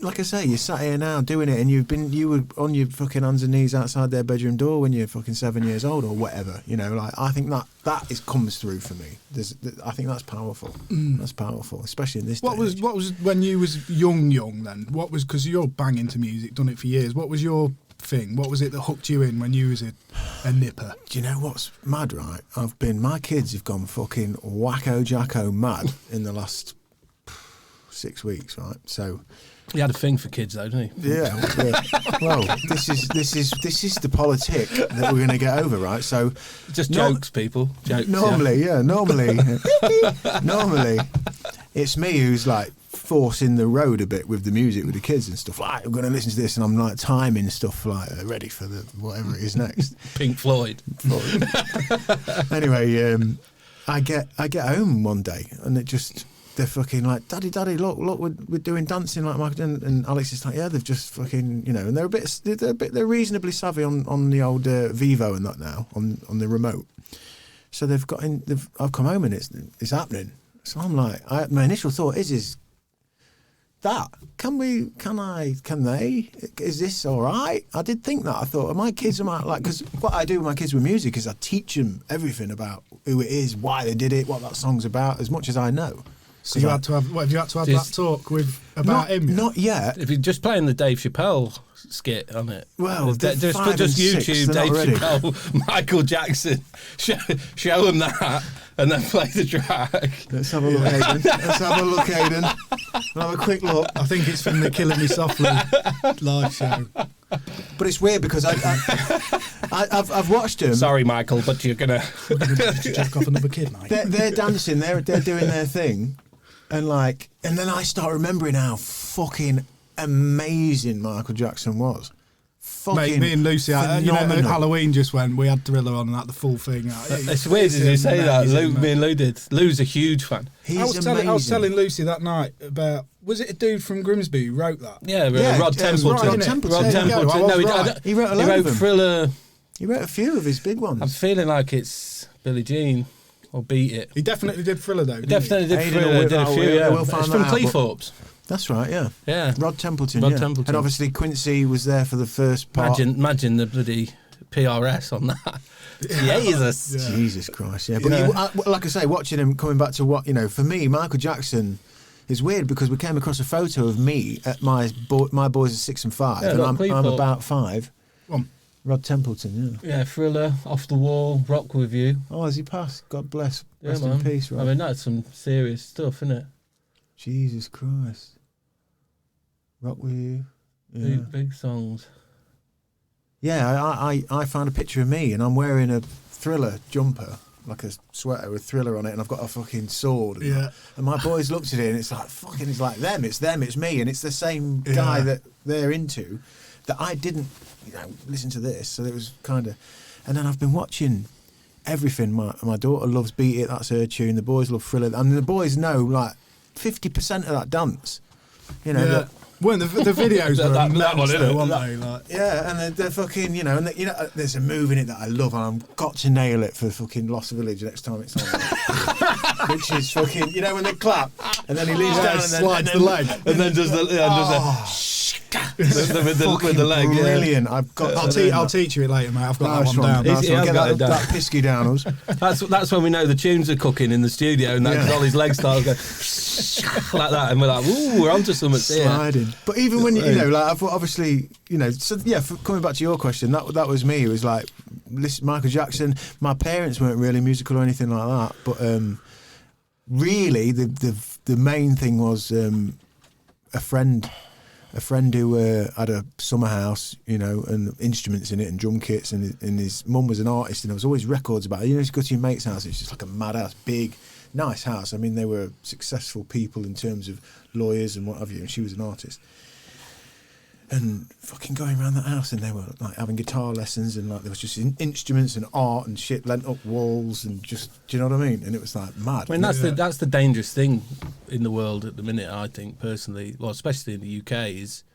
I say, you're sat here now doing it, and you were on your fucking hands and knees outside their bedroom door when you're fucking 7 years old or whatever. You know, like I think that comes through for me. I think that's powerful. That's powerful, especially in this. What was when you was young then? What was, because you're banging to music, done it for years. What was your thing? What was it that hooked you in when you was a nipper? Do you know what's mad, right? My kids have gone fucking wacko jacko mad in the last 6 weeks, right? So he had a thing for kids, though, didn't he? Yeah. Well, this is the politic that we're going to get over, right? So just jokes, people. Jokes. Normally, normally, it's me who's like forcing the road a bit with the music with the kids and stuff. Like, I'm going to listen to this, and I'm like timing stuff like ready for the whatever it is next. Pink Floyd. Anyway, I get home one day, and they're fucking like, Daddy, look, we're doing dancing like Michael, and Alex is like, yeah, they've just fucking, you know, and they're reasonably savvy on the old Vivo and that now on the remote. So I've come home and it's happening. So I'm like, my initial thought is that can they? Is this all right? I did think that. I thought, my kids are like, because what I do with my kids with music is I teach them everything about who it is, why they did it, what that song's about, as much as I know. So you had to have that talk about him? Not yet. If you're just playing the Dave Chappelle skit on it, well, just YouTube Dave Chappelle, Michael Jackson, show them that, and then play the track. Let's have a look, Aidan. We'll have a quick look. I think it's from the Killing Me Softly live show. But it's weird because I've watched him. Sorry, Michael, but you're gonna jack off another kid, mate. They're dancing. They're doing their thing, and then I start remembering how fucking amazing Michael Jackson was. Mate, me and Lucy, Halloween just went, we had Thriller on and that, the full thing. It's weird as you say that. Me and Lou did. Lou's a huge fan. I was telling Lucy that night about, was it a dude from Grimsby who wrote that? Yeah, Rod Templeton. Rod Templeton. No, he wrote a load he wrote of them. Thriller. He wrote a few of his big ones. I'm feeling like it's Billie Jean. or Beat It. He definitely did Thriller though. He definitely did Aidan Thriller. will- Did a oh, few. we'll- Yeah, we'll find it's from that out, but- Cleethorpes. That's right, yeah. Yeah. Rod Templeton, Rod yeah. Templeton. And obviously Quincy was there for the first part. Imagine the bloody PRS on that. Jesus. Yeah. Jesus Christ, yeah. But Yeah. like I say, watching him coming back to what, for me, Michael Jackson is weird because we came across a photo of me at my boys are 6 and 5, Yeah, and look, I'm Cleethorpes. about 5. Go on. Rod Templeton, yeah. Yeah, Thriller, Off the Wall, Rock With You. Oh, has he passed? God bless. Yeah, Rest man. in peace, Rod. I mean, that's some serious stuff, isn't it? Jesus Christ. Rock with you. Yeah. Big songs. Yeah, I found a picture of me and I'm wearing a Thriller jumper, like a sweater with Thriller on it, and I've got a fucking sword. And, Yeah. and my boys looked at it and it's like, fucking, it's like them, it's me. And it's the same guy Yeah. that they're into that I didn't, listen to this. So it was kind of, and then I've been watching everything. My daughter loves Beat It, that's her tune. The boys love Thriller. And the boys know like 50% of that dance. Yeah. that- When the videos were that immense one, though, innit? weren't they? Like, yeah, and they're fucking, and there's a move in it that I love, and I've got to nail it for fucking Lost Village next time it's on. Which is fucking, when they clap, and then he leans down and then slides the leg. And then does the with the leg. Yeah. Brilliant. I've got I'll teach you it later, mate. I've got Nice that one one. down. Nice He one. has Get got it that down. pisky down us. That's when we know the tunes are cooking in the studio, and that's all his legs start going like that, and we're like, "Ooh, we're onto something here." Sliding. But even when I've obviously, so yeah. Coming back to your question, that was me. It was like, listen, Michael Jackson. My parents weren't really musical or anything like that, but really, the main thing was a friend who had a summer house, and instruments in it and drum kits, and his mum was an artist, and there was always records about it. You go to your mate's house, it's just like a mad house, big, nice house. I mean, they were successful people in terms of lawyers and what have you, and she was an artist. And fucking going around that house, and they were like having guitar lessons, and like there was just instruments and art and shit lent up walls, and just, do you know what I mean? And it was like mad. I mean, that's the dangerous thing in the world at the minute, I think, personally, well, especially in the UK, is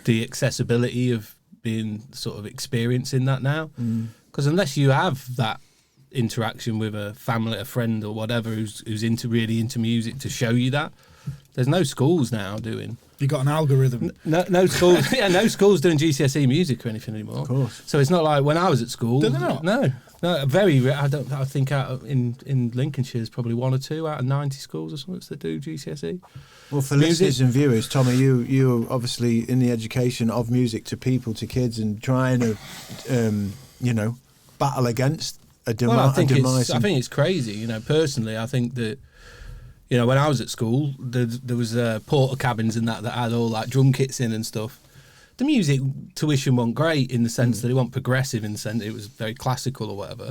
the accessibility of being sort of experiencing that now. Because unless you have that interaction with a family, a friend or whatever who's really into music to show you that, there's no schools now doing... You got an algorithm. No schools. Yeah, no schools doing GCSE music or anything anymore. Of course. So it's not like when I was at school. Do they not? No, very rare. I think in Lincolnshire there's probably 1 or 2 out of 90 schools or something that do GCSE. Well, for Music. listeners and viewers, Tommy, you are obviously in the education of music to people, to kids, and trying to, battle against a Well, I think demise. it's crazy. Personally, I think that. When I was at school, there was porter cabins and that had all like drum kits in and stuff. The music tuition wasn't great in the sense that it wasn't progressive in the sense it was very classical or whatever.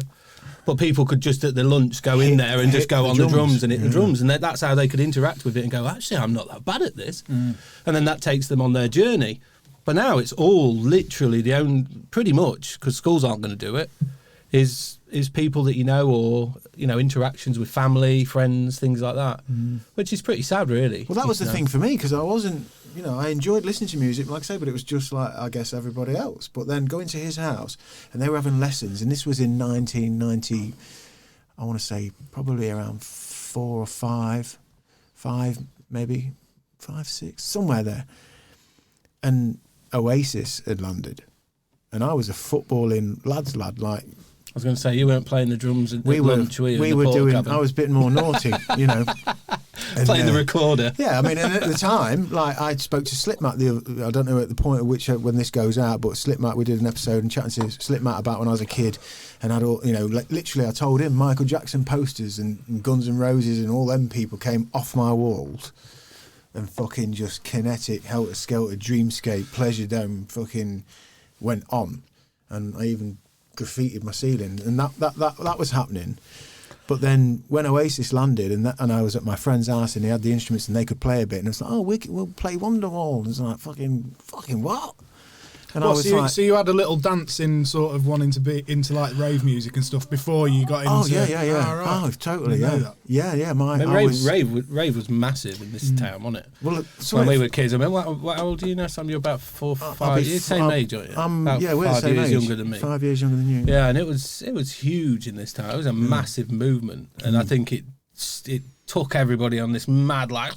But people could just at their lunch go in there and just go on the drums and hit the drums, and that's how they could interact with it and go, actually, I'm not that bad at this. And then that takes them on their journey. But now it's all literally pretty much, because schools aren't going to do it, is people that or interactions with family, friends, things like that, which is pretty sad, really. Well, that was the thing for me, because I wasn't, I enjoyed listening to music, like I say, but it was just like, I guess, everybody else. But then going to his house, and they were having lessons, and this was in 1990, I want to say probably around 4 or 5, maybe 5, 6, somewhere there. And Oasis had landed, and I was a footballing lad, like. I was going to say, you weren't playing the drums at lunch, were you? We were doing. I was a bit more naughty, And, playing the recorder. Yeah, I mean, and at the time, like I spoke to Slipmatt. I don't know at the point at which when this goes out, but Slipmatt, we did an episode and chatting to Slipmatt about when I was a kid, and I'd all, literally, I told him Michael Jackson posters and Guns N' Roses and all them people came off my walls, and fucking just kinetic, helter skelter, dreamscape, pleasure dome, fucking went on, and I even graffitied my ceiling, and that was happening. But then when Oasis landed, and I was at my friend's house, and he had the instruments, and they could play a bit, and it's like, we'll play Wonderwall. And it's like, fucking what? And I was so you had a little dance in sort of wanting to be into like rave music and stuff before you got into... Oh, yeah. Right. Oh, totally, I yeah. know that. Yeah. Rave was massive in this town, wasn't it? Well, when we were kids, I mean, what old are you now, Sam? You're about 4 or 5 years, same age, aren't you? About we're the 5 same years age. younger than me. 5 years younger than you. Yeah, and it was huge in this town. It was a massive movement, and I think it took everybody on this mad, like,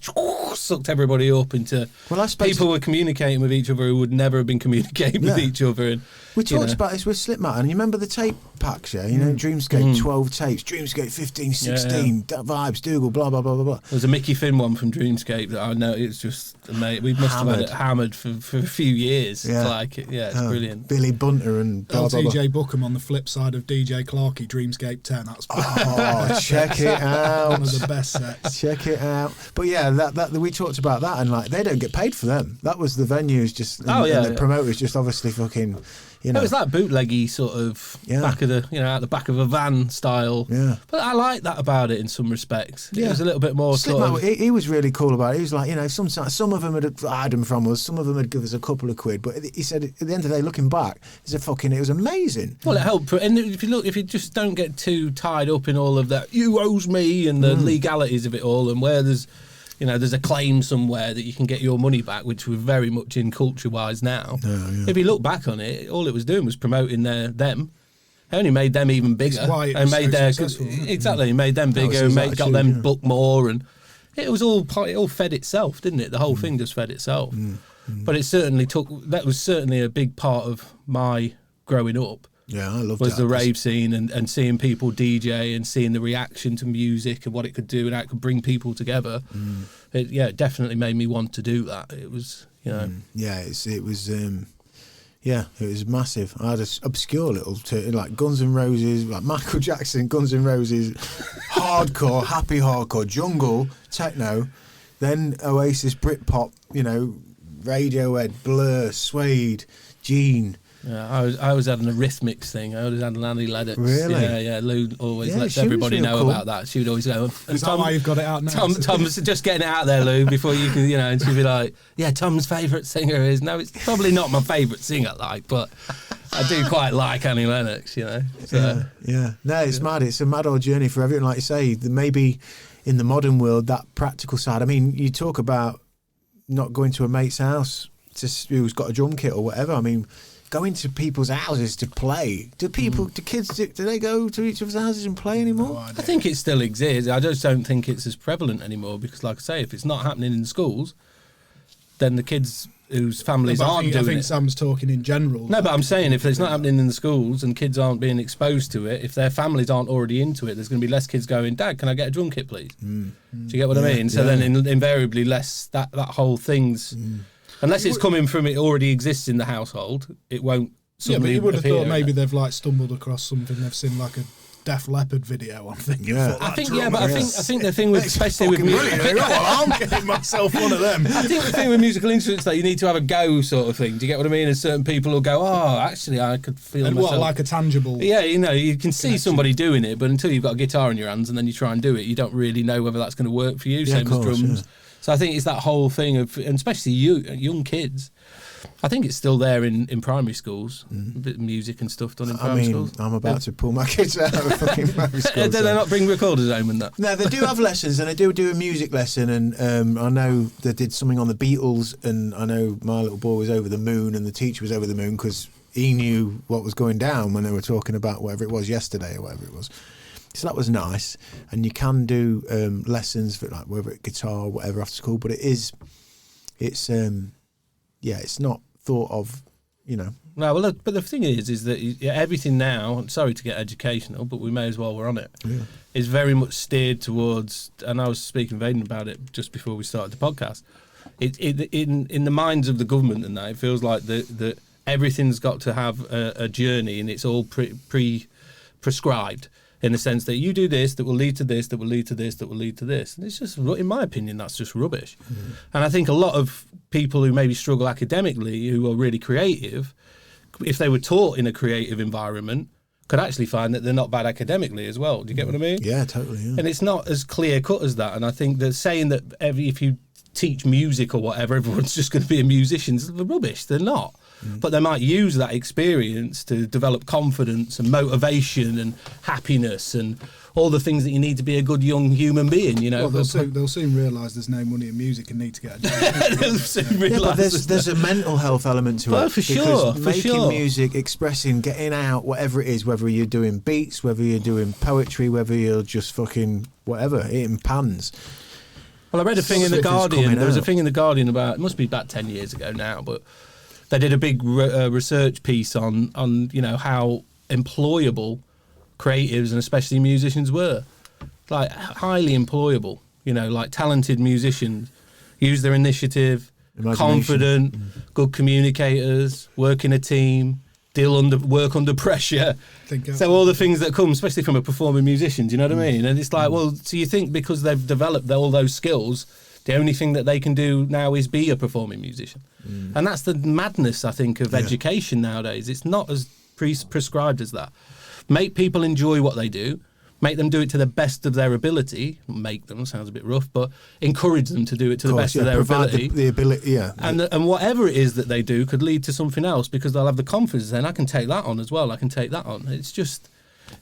sucked everybody up into... Well, I suppose people were communicating with each other who would never have been communicating with each other. And we talked about this with Slipmatter, and you remember the tape packs, yeah? You know, Dreamscape 12 tapes, Dreamscape 15, 16, Vibes, Dougal, blah, blah, blah, blah, blah. There was a Mickey Finn one from Dreamscape that I know, it was just amazing. We must have had it hammered for a few years. Yeah. It's brilliant. Billy Bunter and blah, blah, blah. LTJ Bookham on the flip side of DJ Clarkey, Dreamscape 10. That's check it out. One of the best sets. Check it out. But yeah, that we talked about that, and like they don't get paid for them. That was the venues just, and the promoters just obviously fucking, you know. It was like bootleggy sort of back of the, out the back of a van style. Yeah. But I like that about it in some respects. Yeah. It was a little bit more sort of... He was really cool about it. He was like, you know, some of them had hired them from us, some of them had given us a couple of quid, but he said at the end of the day, looking back, it was amazing. Well, it helped. And if you just don't get too tied up in all of that, you owes me, and the legalities of it all, and where there's a claim somewhere that you can get your money back, which we're very much in culture-wise now. If you look back on it, all it was doing was promoting them. It only made them even bigger. That's why and made so successful. Exactly, made them bigger, and got them book more, and it all fed itself, didn't it? The whole thing just fed itself. But it certainly that was certainly a big part of my growing up. Yeah, I loved was that. the rave scene and seeing people DJ and seeing the reaction to music and what it could do and how it could bring people together. It definitely made me want to do that. It was, it was massive. I had an obscure little like Guns N' Roses, like Michael Jackson, Guns N' Roses, hardcore, happy hardcore, jungle, techno, then Oasis, Britpop, Radiohead, Blur, Suede, Gene. Yeah, I was had an Eurythmics thing. I always had an Annie Lennox. Really? Yeah. Lou always lets everybody know about that. She would always go. Is that why you've got it out now? Tom's just getting it out there, Lou, before you can, and she'd be like, "Yeah, Tom's favourite singer is." No, it's probably not my favourite singer, but I do quite like Annie Lennox. So. Yeah. No, it's mad. It's a mad old journey for everyone. Like you say, maybe in the modern world, that practical side. I mean, you talk about not going to a mate's house who's got a drum kit or whatever. I mean, going to people's houses to play. Do kids, do they go to each other's houses and play anymore? I think it still exists. I just don't think it's as prevalent anymore because, like I say, if it's not happening in schools, then the kids whose families aren't doing it. I think Sam's talking in general. No, but I'm saying if it's not happening in the schools and kids aren't being exposed to it, if their families aren't already into it, there's going to be less kids going, "Dad, can I get a drum kit, please?" Do you get what I mean? So then invariably less that whole thing's... Unless it's coming from it already exists in the household, it won't suddenly you would have appear, thought maybe they've stumbled across something they've seen like a Def Leppard video. I'm thinking. Yeah. I think the thing with especially with music, I'm getting myself one of them. I think the thing with musical instruments that you need to have a go sort of thing. Do you get what I mean? And certain people will go, "Oh, actually, I could feel and myself." What, like a tangible? Yeah, you can see somebody doing it, but until you've got a guitar in your hands and then you try and do it, you don't really know whether that's going to work for you. Yeah, Same as drums. Yeah. So I think it's that whole thing of, and especially young kids. I think it's still there in primary schools, a bit of music and stuff done in primary schools. I'm about to pull my kids out of fucking primary school. Do they not bring recorders home and that? No, they do have lessons, and they do a music lesson, and I know they did something on the Beatles, and I know my little boy was over the moon, and the teacher was over the moon because he knew what was going down when they were talking about whatever it was yesterday or whatever it was. So that was nice, and you can do lessons for like whether it's guitar or whatever after school, but it's not thought of, No, well, but the thing is that everything now, sorry to get educational, but we may as well, we're on it, is very much steered towards, and I was speaking with Aidan about it just before we started the podcast, in the minds of the government and that, it feels like that everything's got to have a journey and it's all prescribed. In the sense that you do this, that will lead to this, that will lead to this, that will lead to this. And it's just, in my opinion, that's just rubbish. And I think a lot of people who maybe struggle academically, who are really creative, if they were taught in a creative environment, could actually find that they're not bad academically as well. Do you get what I mean? Yeah, totally. Yeah. And it's not as clear cut as that. And I think that saying that if you teach music or whatever, everyone's just going to be a musician is rubbish. They're not. but they might use that experience to develop confidence and motivation and happiness and all the things that you need to be a good young human being, you know. Well, they'll soon realise there's no money in music and need to get a job. They'll soon Yeah, but realise there's a mental health element to Well, it. for because sure, for making sure. music, expressing, getting out, whatever it is, whether you're doing beats, whether you're doing poetry, whether you're just fucking whatever, eating pans. Well, I read a thing in the Stuff is Guardian. coming There was a out. thing in the Guardian about, it must be about 10 years ago now, but they did a big research piece on you know how employable creatives and especially musicians were, like highly employable. You know, like talented musicians use their initiative, Imagination. confident, good communicators, work in a team, work under pressure. So all the things that come, especially from a performing musician, do you know what I mean? And it's like, well, so you think because they've developed all those skills, the only thing that they can do now is be a performing musician. And that's the madness, I think, of education nowadays. It's not as prescribed as that. Make people enjoy what they do. Make them do it to the best of their ability. Make them sounds a bit rough, but encourage them to do it to the best of their provide ability. the ability, yeah. And whatever it is that they do could lead to something else because they'll have the confidence. Then I can take that on as well. I can take that on. It's just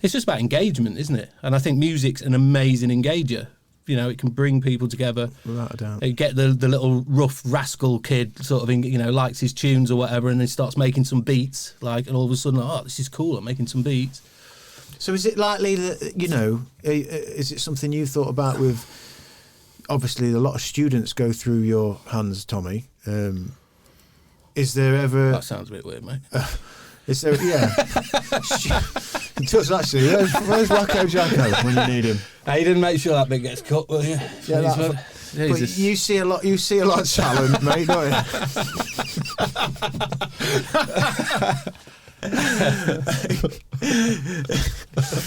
about engagement, isn't it? And I think music's an amazing engager. You know, it can bring people together. Without a doubt. You get the little rough rascal kid sort of, you know, likes his tunes or whatever, and then starts making some beats. Like, and all of a sudden, oh, this is cool. I'm making some beats. So is it likely that, you know, is it something you thought about with, obviously a lot of students go through your hands, Tommy. Is there ever... That sounds a bit weird, mate. Is there, yeah. It does actually. Where's Wacko Jacko when you need him? Hey, you didn't make sure that bit gets cut, will you? Yeah, Jeez, but Jesus. you see a lot of talent, mate, don't you?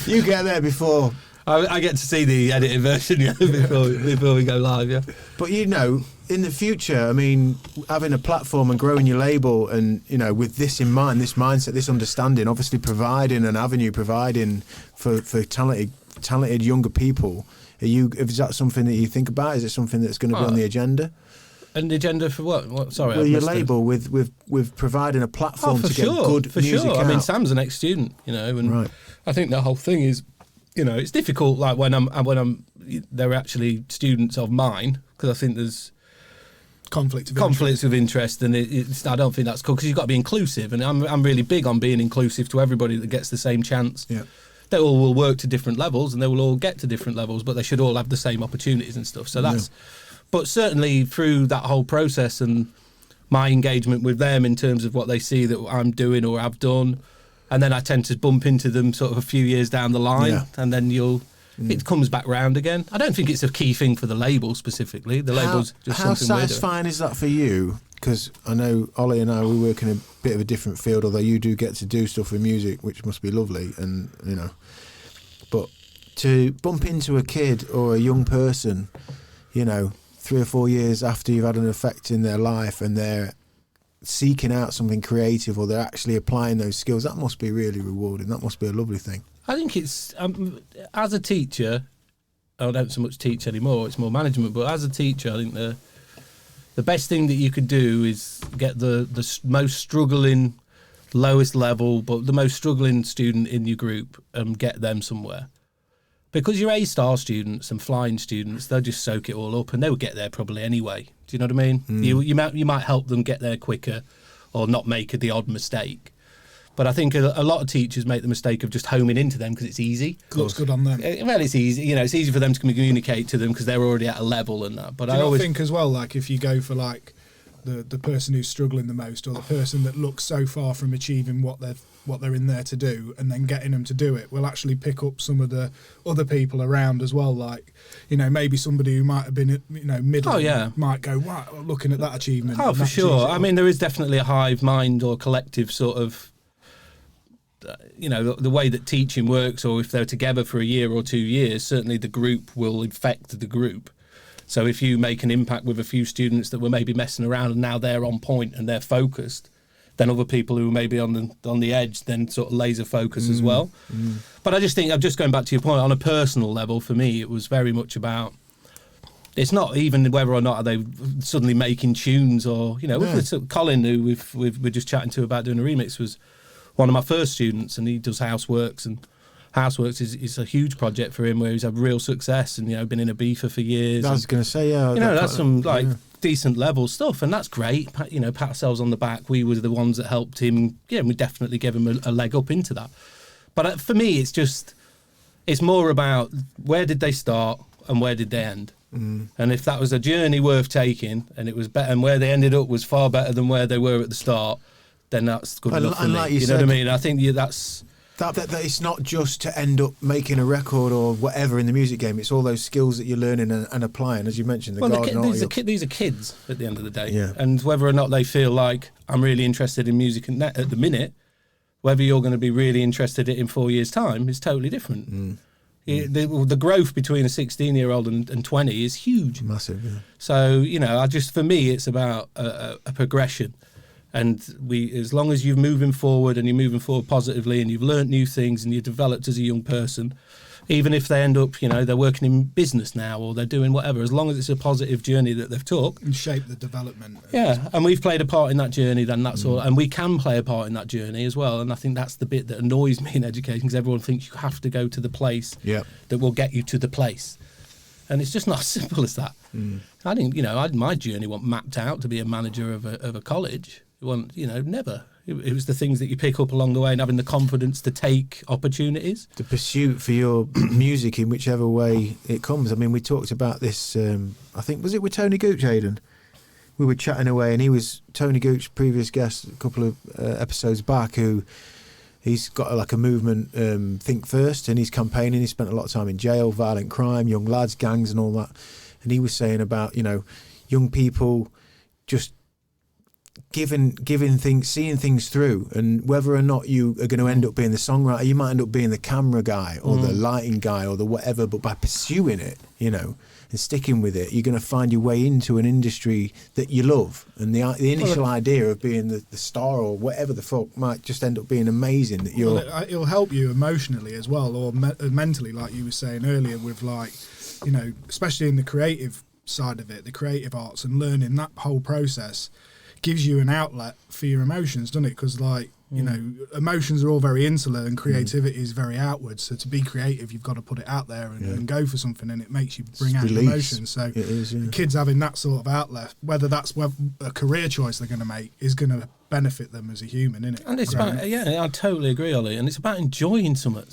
You get there before. I get to see the edited version before we go live, yeah. But you know, in the future, I mean, having a platform and growing your label, and you know, with this in mind, this mindset, this understanding, obviously providing an avenue, providing for talented younger people. Is that something that you think about? Is it something that's going to be on the agenda? And the agenda for what? Sorry, Well, I your missed it. label with providing a platform to get good for music sure. out. I mean, Sam's an ex-student, you know, and Right. I think the whole thing is, you know, it's difficult. Like when they're actually students of mine, because I think there's conflicts of interest, and I don't think that's cool because you've got to be inclusive, and I'm really big on being inclusive to everybody that gets the same chance. Yeah. They all will work to different levels, and they will all get to different levels, but they should all have the same opportunities and stuff. So that's, but certainly through that whole process and my engagement with them in terms of what they see that I'm doing or have done, and then I tend to bump into them sort of a few years down the line, and then it comes back round again. I don't think it's a key thing for the label specifically. The label's just how something we're doing. satisfying is that for you? Because I know Ollie and I, we work in a bit of a different field, although you do get to do stuff with music, which must be lovely, and you know. But to bump into a kid or a young person, you know, 3 or 4 years after you've had an effect in their life and they're seeking out something creative or they're actually applying those skills, that must be really rewarding. That must be a lovely thing. I think it's, as a teacher, I don't so much teach anymore, it's more management, but as a teacher, I think the best thing that you could do is get the most struggling, lowest level, but the most struggling student in your group and get them somewhere. Because your A-star students and flying students, they'll just soak it all up and they'll get there probably anyway. Do you know what I mean? You might help them get there quicker or not make the odd mistake. But I think a lot of teachers make the mistake of just homing into them because it's easy. Looks good on them. Well, it's easy. You know, it's easy for them to communicate to them because they're already at a level and that. But Do you not think as well, like if you go for like the person who's struggling the most or the person that looks so far from achieving what they're in there to do, and then getting them to do it will actually pick up some of the other people around as well. Like, you know, maybe somebody who might have been, you know, middle might go, wow, looking at that achievement. Oh, for sure. I mean, there is definitely a hive mind or collective sort of, you know, the way that teaching works, or if they're together for a year or 2 years, certainly the group will infect the group. So if you make an impact with a few students that were maybe messing around and now they're on point and they're focused, then other people who may be on the edge then sort of laser focus as well. But I just think, I'm just going back to your point, on a personal level, for me, it was very much about it's not even whether or not are they suddenly making tunes or, you know, Colin, who we're just chatting to about doing a remix, was one of my first students, and he does Houseworks, and Houseworks is a huge project for him where he's had real success and, you know, been in Ibiza for years. I was going to say, yeah. You know, that's some decent level stuff, and that's great. You know, pat ourselves on the back. We were the ones that helped him. Yeah, and we definitely gave him a leg up into that. But for me, it's more about where did they start and where did they end. And if that was a journey worth taking, and it was better, and where they ended up was far better than where they were at the start, then that's good enough for me. Like you know what I mean? I think that's that it's not just to end up making a record or whatever in the music game. It's all those skills that you're learning and applying, as you mentioned. These are kids at the end of the day, and whether or not they feel like I'm really interested in music at the minute, whether you're going to be really interested in it in 4 years' time is totally different. The growth between a 16-year-old and 20 is huge. Massive, yeah. So, you know, for me, it's about a progression. And as long as you're moving forward and you're moving forward positively and you've learnt new things and you've developed as a young person, even if they end up, you know, they're working in business now or they're doing whatever, as long as it's a positive journey that they've took. And shape the development. Yeah, and we've played a part in that journey, then that's all. And we can play a part in that journey as well. And I think that's the bit that annoys me in education, because everyone thinks you have to go to the place that will get you to the place. And it's just not as simple as that. I think, you know, my journey wasn't mapped out to be a manager of a college. It wasn't, you know, never. It was the things that you pick up along the way and having the confidence to take opportunities. The pursuit for your music in whichever way it comes. I mean, we talked about this, I think, was it with Tony Gooch, Aidan? We were chatting away, and he was Tony Gooch, previous guest a couple of episodes back, who he's got like a movement, Think First, and he's campaigning. He spent a lot of time in jail, violent crime, young lads, gangs and all that. And he was saying about, you know, young people just giving things, seeing things through, and whether or not you are going to end up being the songwriter, you might end up being the camera guy or the lighting guy or the whatever, but by pursuing it, you know, and sticking with it, you're going to find your way into an industry that you love. And the initial idea of being the star or whatever the fuck might just end up being amazing. That you're it'll help you emotionally as well, or mentally, like you were saying earlier, with, like, you know, especially in the creative side of it, the creative arts, and learning that whole process gives you an outlet for your emotions, doesn't it? Because, like, you know, emotions are all very insular and creativity is very outward. So to be creative, you've got to put it out there and go for something, and it makes you bring out emotions. So the kids having that sort of outlet, whether that's a career choice they're going to make, is going to benefit them as a human, isn't it? And it's about, I totally agree, Ollie. And it's about enjoying something.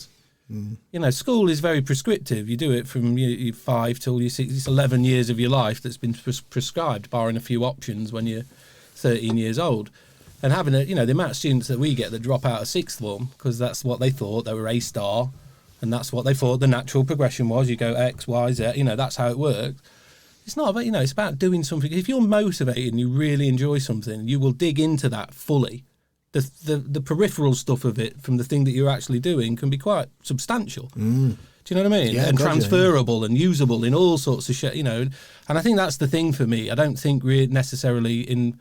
You know, school is very prescriptive. You do it from you're 5 till you're 6. It's 11 years of your life that's been prescribed, barring a few options when you're 13 years old. And having the amount of students that we get that drop out of sixth form because that's what they thought, they were A star, and that's what they thought the natural progression was. You go X, Y, Z, you know, that's how it works. It's not about, you know, it's about doing something. If you're motivated and you really enjoy something, you will dig into that fully. The peripheral stuff of it from the thing that you're actually doing can be quite substantial. Do you know what I mean? Yeah, and transferable and usable in all sorts of shit, you know. And I think that's the thing for me. I don't think necessarily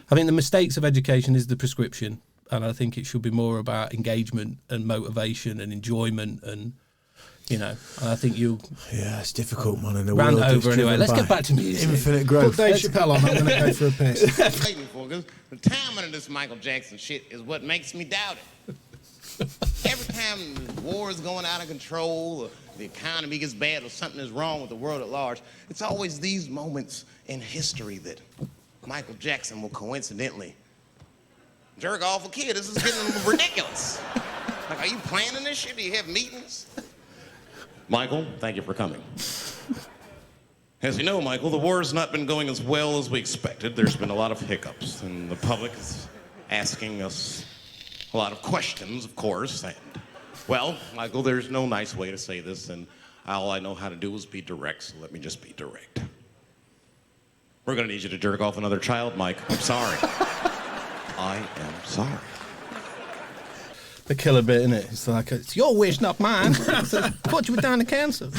I think the mistakes of education is the prescription, and I think it should be more about engagement and motivation and enjoyment, and, you know, and I think yeah, it's difficult, man. In a rant world over anyway. Let's get back to music. Infinite growth. Put Dave Chappelle on. I'm going to go for a piss. Waiting for, because the timing of this Michael Jackson shit is what makes me doubt it. Every time the war is going out of control, or the economy gets bad, or something is wrong with the world at large, it's always these moments in history that Michael Jackson will coincidentally jerk off a kid. This is getting ridiculous. Like, are you planning this shit? Do you have meetings? Michael, thank you for coming. As you know, Michael, the war has not been going as well as we expected. There's been a lot of hiccups, and the public is asking us a lot of questions, of course. And, well, Michael, there's no nice way to say this, and all I know how to do is be direct, so let me just be direct. We're gonna need you to jerk off another child, Mike. I'm sorry. I am sorry. The killer bit, isn't it? It's like, it's your wish, not mine. I thought you were down to cancer.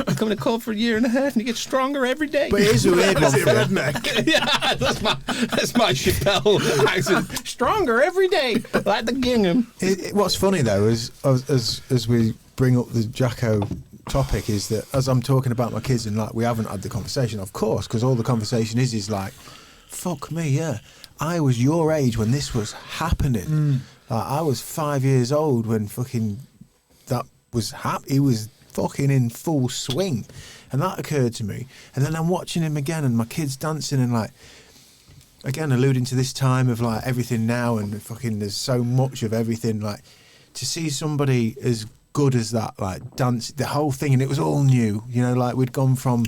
I'm coming to court for a year and a half, and you get stronger every day. But it is a weird one. Redneck. Yeah, that's my Chappelle accent. Stronger every day, like the gingham. What's funny though is as we bring up the Jacko topic is that as I'm talking about my kids and like we haven't had the conversation, of course, because all the conversation is like, fuck me, yeah. I was your age when this was happening. Like, I was 5 years old when fucking that was he was fucking in full swing, and that occurred to me. And then I'm watching him again, and my kids dancing, and like, again, alluding to this time of like everything now, and fucking there's so much of everything. Like, to see somebody as good as that, like dance, the whole thing, and it was all new. You know, like we'd gone from,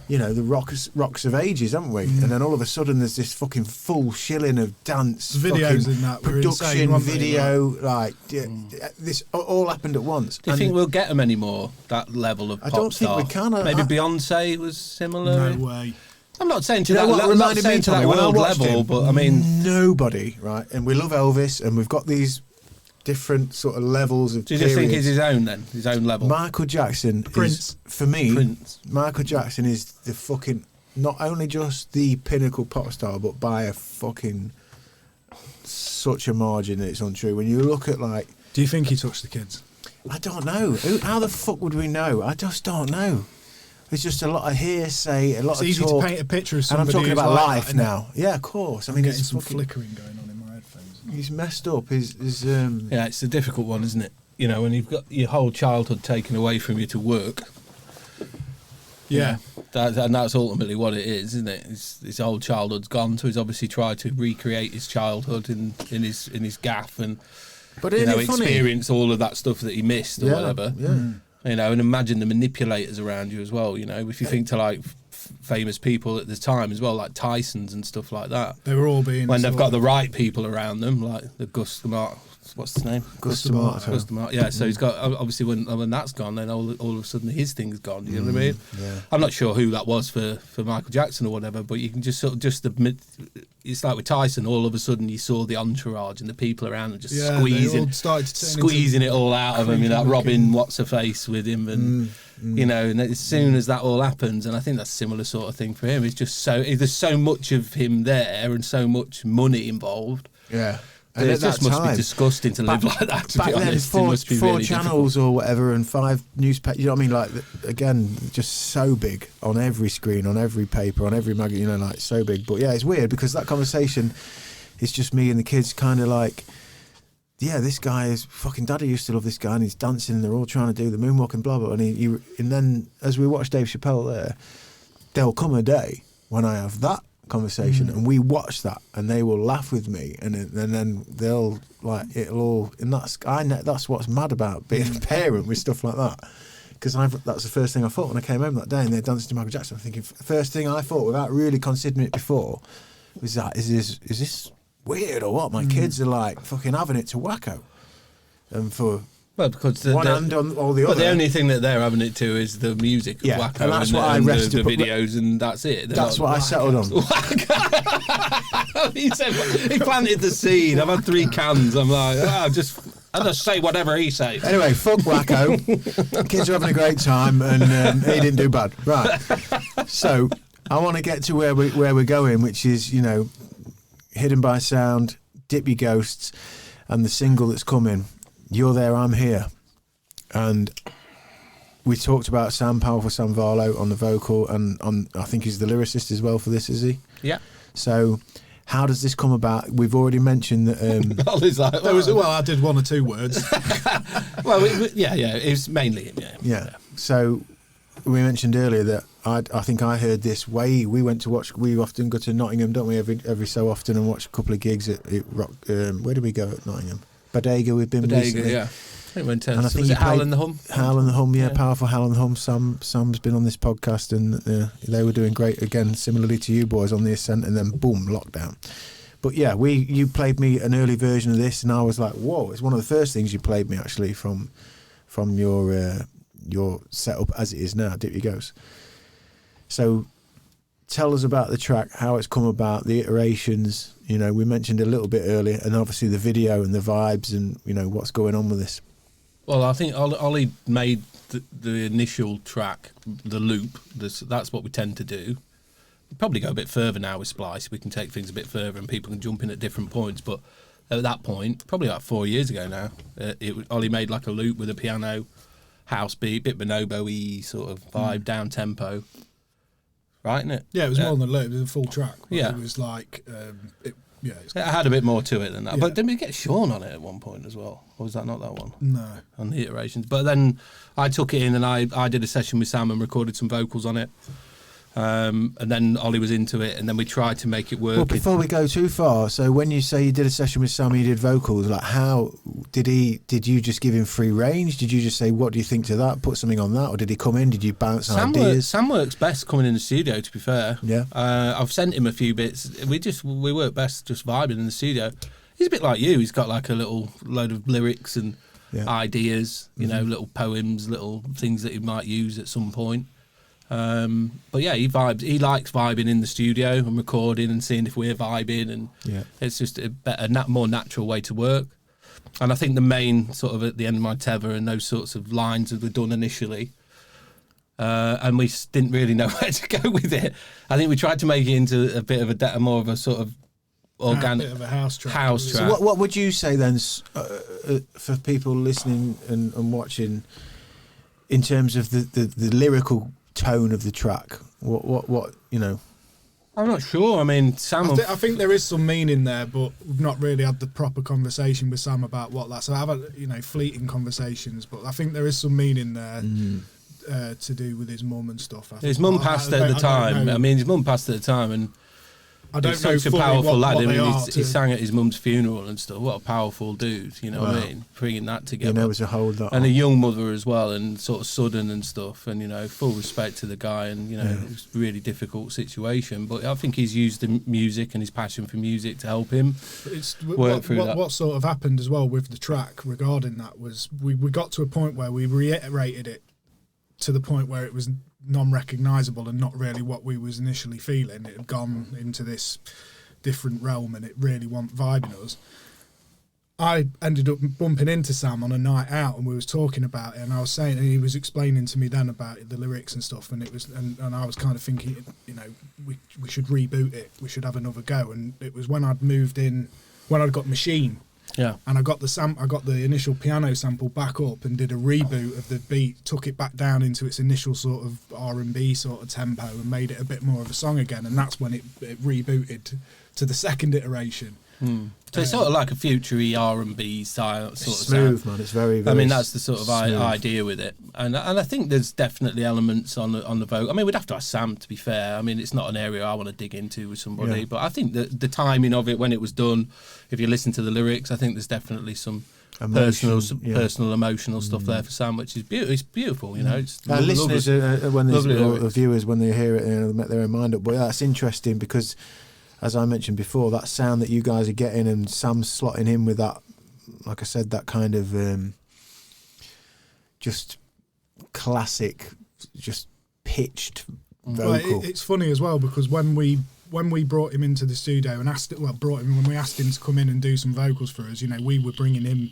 you know, the rocks of ages, haven't we? And then all of a sudden, there's this fucking full shilling of dance, videos fucking in that were production, insane, weren't they? video, like this all happened at once. Do you think we'll get them anymore? That level of I pop don't think we star? can. Maybe Beyonce was similar. No way. I'm not saying to You know that. what I'm not reminded me, saying to Tommy, that when I world watched level, him, but I mean, nobody, right? And we love Elvis, and we've got these different sort of levels of. do you just think periods. he's his own then? His own level. Michael Jackson Prince. is, for me, Prince. Michael Jackson is the fucking, not only just the pinnacle pop star, but by a fucking such a margin that it's untrue. When you look at like, Do you think he touched the kids? I don't know. How the fuck would we know? I just don't know. There's just a lot of hearsay, a lot It's of easy talk. to paint a picture of And somebody I'm talking who's about like life that, now. Yeah, of course. I I'm mean, getting it's some fucking, flickering going on in my headphones. he's messed up. His Yeah, it's a difficult one, isn't it? You know, when you've got your whole childhood taken away from you to work. Yeah. And that's ultimately what it is, isn't it? His whole childhood's gone, so he's obviously tried to recreate his childhood in his gaff and but you know, it funny? experience all of that stuff that he missed or whatever. Yeah. You know, and imagine the manipulators around you as well. You know, if you think to like famous people at the time as well, like Tyson's and stuff like that. They were all being When they've sort got of- the right people around them, like the Gus Mark, what's his name? Gus D'Amato. Gus D'Amato. Yeah, so he's got obviously when that's gone, then all of a sudden his thing's gone. You know what I mean? Yeah. I'm not sure who that was for Michael Jackson or whatever, but you can just sort of just admit. It's like with Tyson. All of a sudden, you saw the entourage and the people around him just Yeah, they squeezing, all started to turn squeezing it all out of him. You know, creepy Robin, what's her face with him, and you know, and as soon as that all happens, and I think that's a similar sort of thing for him. It's just there's so much of him there and so much money involved. Yeah. And it just must be disgusting to live like that. To be Back then, honest, it four must be really channels or whatever, and 5 newspapers. You know what I mean? Like, again, just so big on every screen, on every paper, on every magazine. You know, like so big. But yeah, it's weird because that conversation is just me and the kids, kind of like, yeah, this guy is fucking. Daddy used to love this guy, and he's dancing, and they're all trying to do the moonwalk and blah blah. And and then as we watch Dave Chappelle there, there'll come a day when I have that conversation and we watch that and they will laugh with me and then they'll like it'll all, and that's what's mad about being a parent with stuff like that, because that's the first thing I thought when I came home that day and they're dancing to Michael Jackson. I'm thinking, first thing I thought without really considering it before was that is this weird or what? My kids are like fucking having it to wacko, and for because one hand on all the but other. the only thing that they're having it to is the music of Yeah, Wacko and that's what I the rested- videos, and that's it. They're That's not- what I settled on. he said he planted the seed. I've had 3 cans. I'm like, I'll just say whatever he says. Anyway, fuck Wacko. Kids are having a great time, and he didn't do bad. Right. So I want to get to where we're going, which is, you know, Hidden by Sound, Dip Your Ghosts, and the single that's coming, You're There, I'm Here. And we talked about Powerful Sam Varlow on the vocal, and I think he's the lyricist as well for this, is he? Yeah. So how does this come about? We've already mentioned that. Ollie's like, There was, well, I did 1 or 2 words. well, yeah, it was mainly him. Yeah. So we mentioned earlier that I think I heard this we went to watch. We often go to Nottingham, don't we? Every so often, and watch a couple of gigs at Rock. Where do we go at Nottingham? Bodega. We've been recently. Yeah. I think we went to, And I think was he it Howl played in the Hum? Howl in the Hum, yeah, Powerful Howl in the Hum. Sam's been on this podcast, and they were doing great again, similarly to you boys on the Ascent, and then boom, lockdown. But yeah, you played me an early version of this, and I was like, whoa! It's one of the first things you played me actually from your setup as it is now, Dip Your Ghosts. So tell us about the track, how it's come about, the iterations. You know, we mentioned a little bit earlier, and obviously the video and the vibes, and you know what's going on with this. Well, I think Ollie made the initial track, the loop. That's what we tend to do. We'll probably go a bit further now with Splice. We can take things a bit further and people can jump in at different points. But at that point, probably like 4 years ago now, Ollie made like a loop with a piano, house beat, bit bonobo-y sort of vibe, down tempo, right? Isn't it? Yeah, it was more than a loop. It was a full track. Yeah. It was like, It had a bit more to it than that. Yeah. But didn't we get Sean on it at one point as well? Or was that not that one? No. On the iterations. But then I took it in and I did a session with Sam and recorded some vocals on it. And then Ollie was into it, and then we tried to make it work. Well, before we go too far, so when you say you did a session with Sam, you did vocals, like how did you just give him free range? Did you just say, what do you think to that? Put something on that? Or did he come in? Did you bounce ideas? Sam works best coming in the studio, to be fair. Yeah. I've sent him a few bits. We work best just vibing in the studio. He's a bit like you. He's got like a little load of lyrics and ideas, you know, little poems, little things that he might use at some point. But yeah, he vibes. He likes vibing in the studio and recording and seeing if we're vibing, and it's just a better, more natural way to work. And I think the main sort of at the end of my tether and those sorts of lines that were done initially, and we didn't really know where to go with it. I think we tried to make it into a bit of more of a sort of organic, bit of a house track. So what would you say then, for people listening and watching, in terms of the lyrical tone of the track? What you know? I'm not sure. I mean, Sam. I think there is some meaning there, but we've not really had the proper conversation with Sam about what that's. So I've had fleeting conversations, but I think there is some meaning there to do with his mum and stuff. His mum passed at the time. I mean, his mum passed at the time, and I don't he's know such a fully powerful lad. what I they mean, are he sang at his mum's funeral and stuff. What a powerful dude, you know what I mean? Bringing that together. You know, to hold that and on. a young mother as well, and sort of sudden and stuff. And, you know, full respect to the guy. And, you know, it was a really difficult situation. But I think he's used the music and his passion for music to help him work through that. What sort of happened as well with the track regarding that was we got to a point where we reiterated it to the point where it was non-recognisable and not really what we was initially feeling. It had gone into this different realm and it really wasn't vibing us. I ended up bumping into Sam on a night out and we was talking about it, and I was saying, and he was explaining to me then about the lyrics and stuff, and it was and I was kind of thinking, you know, we should reboot it, we should have another go. And it was when I'd moved in, when I'd got Machine, and I got the initial piano sample back up and did a reboot of the beat, took it back down into its initial sort of R&B sort of tempo and made it a bit more of a song again, and that's when it rebooted to the second iteration. So it's sort of like a future-y R&B style sort of smooth sound. man. It's very, very I mean, that's the sort of smooth idea with it, and I think there's definitely elements on the vocal. I mean, we'd have to ask Sam, to be fair. I mean, it's not an area I want to dig into with somebody, but I think that the timing of it when it was done, if you listen to the lyrics, I think there's definitely some personal, emotional stuff there for Sam, which is beautiful. It's beautiful, you know. It's listeners, or viewers, when they hear it, you know, they make their own mind up. But that's interesting because, as I mentioned before, that sound that you guys are getting and Sam's slotting in with that, like I said, that kind of just classic, just pitched vocal. Well, it's funny as well because when we brought him into the studio and when we asked him to come in and do some vocals for us, you know, we were bringing him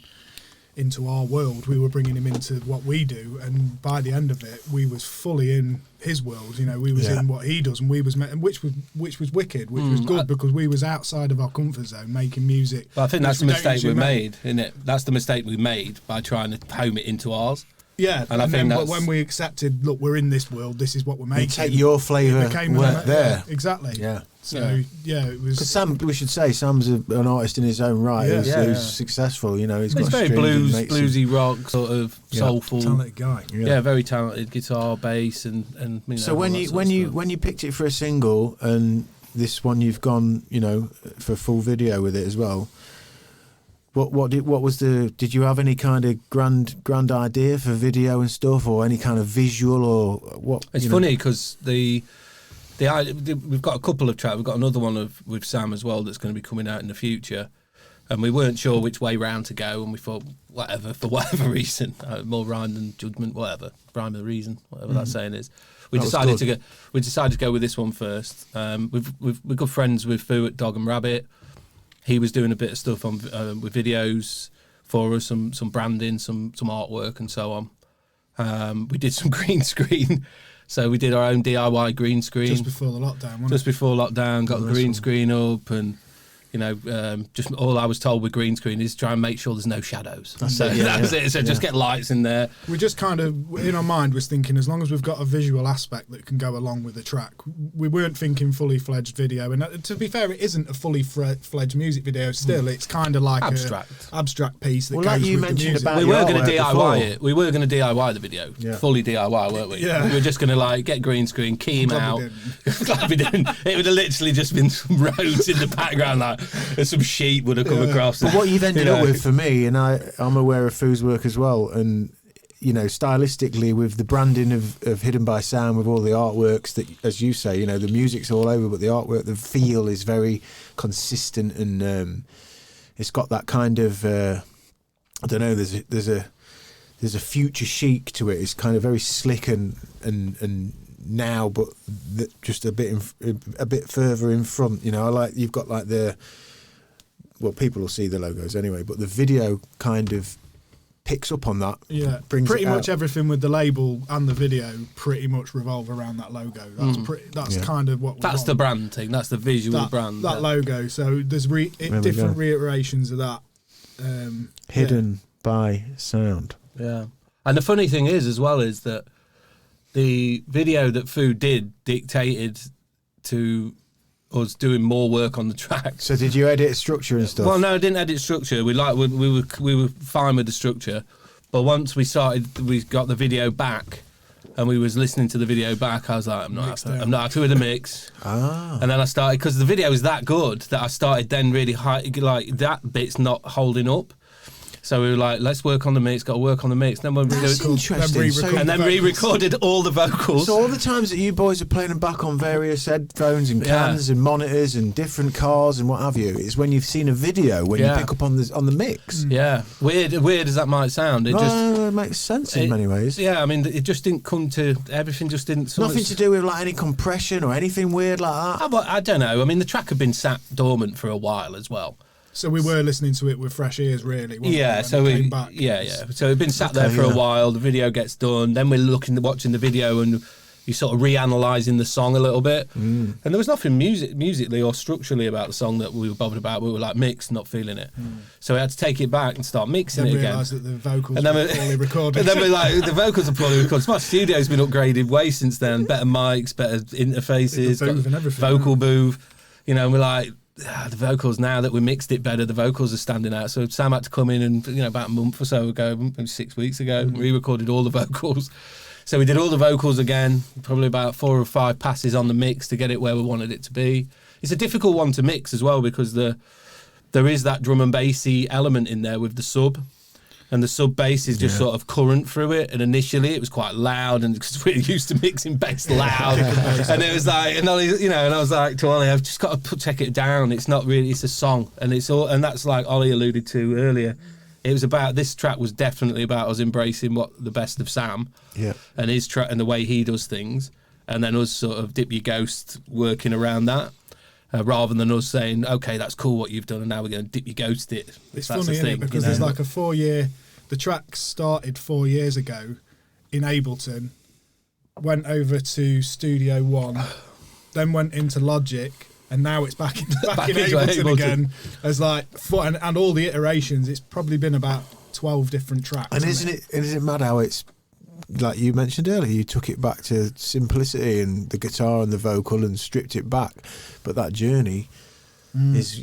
into our world, we were bringing him into what we do, and by the end of it we was fully in his world, you know, we was in what he does, and we was which was wicked, which was good because we was outside of our comfort zone making music. But I think that's the mistake we made, isn't it? That's the mistake we made by trying to home it into ours. Yeah, and I think but when we accepted, look, we're in this world, this is what we're making. You take your flavour there. Exactly. Yeah. So it was. Because Sam, we should say, Sam's an artist in his own right. Who's successful. You know, he's got very bluesy rock, sort of soulful, talented guy. Yeah, very talented guitar, bass, and you know, so when you picked it for a single, and this one you've gone, you know, for a full video with it as well. Did you have any kind of grand idea for video and stuff, or any kind of visual, or what? It's funny because we've got a couple of tracks. We've got another one with Sam as well that's going to be coming out in the future, and we weren't sure which way round to go, and we thought for whatever reason, more rhyme than judgment, whatever rhyme than reason, whatever that saying is. We decided to go with this one first. We're good friends with Foo at Dog and Rabbit. He was doing a bit of stuff on with videos for us, some branding, some artwork, and so on. We did some green screen, so we did our own DIY green screen Just before the lockdown, got the green screen up, and Just all I was told with green screen is try and make sure there's no shadows. That was it. So just get lights in there. We just kind of, in our mind, was thinking as long as we've got a visual aspect that can go along with the track. We weren't thinking fully fledged video. And to be fair, it isn't a fully fledged music video. Still, it's kind of like abstract piece that goes like you with mentioned the music. about We were going to artwork DIY before. it. We were going to DIY the video, fully DIY, weren't we? Yeah. We were just going to like get green screen, key him out. Glad we didn't. It would have literally just been some roads in the background, like and some sheep would have come across. But what you've ended up with for me, and I'm aware of Foo's work as well, and stylistically with the branding of Hidden by Sound, with all the artworks that, as you say, the music's all over, but the artwork, the feel is very consistent, and it's got that kind of I don't know. There's a future chic to it. It's kind of very slick and now, but just a bit further in front. I like you've got like people will see the logos anyway, but the video kind of picks up on that. Yeah, brings pretty it much out. everything with the label and the video pretty much revolve around that logo. That's kind of what we That's want. the brand thing. That's the visual brand. That logo. So there's different reiterations of that. Hidden by Sound. Yeah. And the funny thing is, as well, is that the video that Foo did dictated to us doing more work on the track. So did you edit structure and stuff? Well, no, I didn't edit structure. We were fine with the structure, but once we got the video back, and we was listening to the video back, I was like, I'm not happy with the mix. And then I started, because the video was that good that I started then really like that bit's not holding up. So we were like, let's work on the mix, got to work on the mix. Then That's interesting. And then re-recorded all the vocals. So all the times that you boys are playing them back on various headphones and cans and monitors and different cars and what have you, is when you've seen a video, when you pick up on the mix. Yeah, weird as that might sound. It it makes sense in many ways. Yeah, I mean, it just didn't come to, everything just didn't... Nothing to do with like any compression or anything weird like that? I don't know. I mean, the track had been sat dormant for a while as well. So we were listening to it with fresh ears, really. Yeah, so we came back. So it'd been sat there for a while. The video gets done. Then we're watching the video, and you're sort of reanalyzing the song a little bit. And there was nothing musically or structurally about the song that we were bothered about. We were like mixed, not feeling it. So we had to take it back and start mixing it again. Realised that the vocals were poorly recorded. And then we're like, the vocals are poorly recorded. My studio's been upgraded way since then. Better mics, better interfaces, Booth and everything, vocal booth. And we're like, the vocals, now that we mixed it better, the vocals are standing out. So Sam had to come in and about a month or so ago, maybe 6 weeks ago, re-recorded all the vocals. So we did all the vocals again, probably about 4 or 5 passes on the mix to get it where we wanted it to be. It's a difficult one to mix as well, because there is that drum and bassy element in there with the sub. And the sub bass is just sort of current through it. And initially it was quite loud, and because we're used to mixing bass loud, and it was like, and Ollie, and I was like to Ollie, I've just got to take it down. It's not really, it's a song, and and that's like Ollie alluded to earlier. It was about, this track was definitely about us embracing the best of Sam, and his track and the way he does things, and then us sort of Dip Your Ghost working around that. Rather than us saying, okay, that's cool what you've done, and now we're going to dip your ghost it. It's funny, isn't it? Because there's like a 4-year... The track started 4 years ago in Ableton, went over to Studio One, then went into Logic, and now it's back in Ableton again. As like, and all the iterations, it's probably been about 12 different tracks. And isn't it mad how it's, like you mentioned earlier, you took it back to simplicity and the guitar and the vocal and stripped it back, but that journey is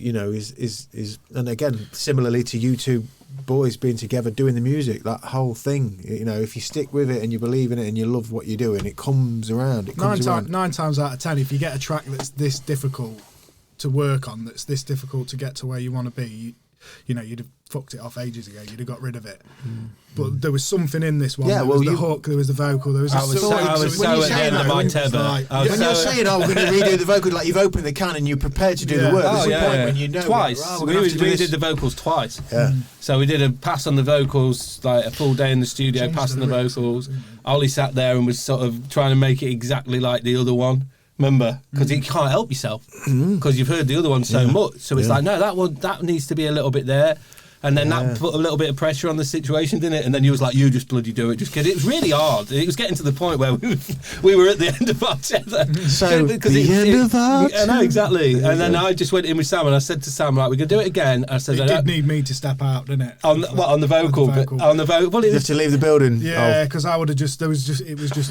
and again, similarly to you two boys being together doing the music, that whole thing, if you stick with it and you believe in it and you love what you're doing, it comes around. Nine times out of 10, if you get a track that's this difficult to work on, that's this difficult to get to where you want to be, you'd have fucked it off ages ago. You'd have got rid of it. But there was something in this one. There was the hook, there was the vocal, there was I was so at the end of my tether. When you're saying, we're going to redo the vocal, like you've opened the can and you're prepared to do the work. There's a point when you know. Twice. We did the vocals twice. Yeah. So we did a pass on the vocals, like a full day in the studio, passing the vocals. Ollie sat there and was sort of trying to make it exactly like the other one. Remember? Because you can't help yourself, because you've heard the other one so much. So it's like, no, that needs to be a little bit there. And then that put a little bit of pressure on the situation, didn't it? And then you was like, you just bloody do it. Just get it. It was really hard. It was getting to the point where we were at the end of our tether. So, the end of our I know, exactly. And then I just went in with Sam and I said to Sam, like, we're going to do it again. I said, It did need me to step out, didn't it? On the vocal? On the vocal. Well, You have to leave the building. Yeah, because I would have just. It was just.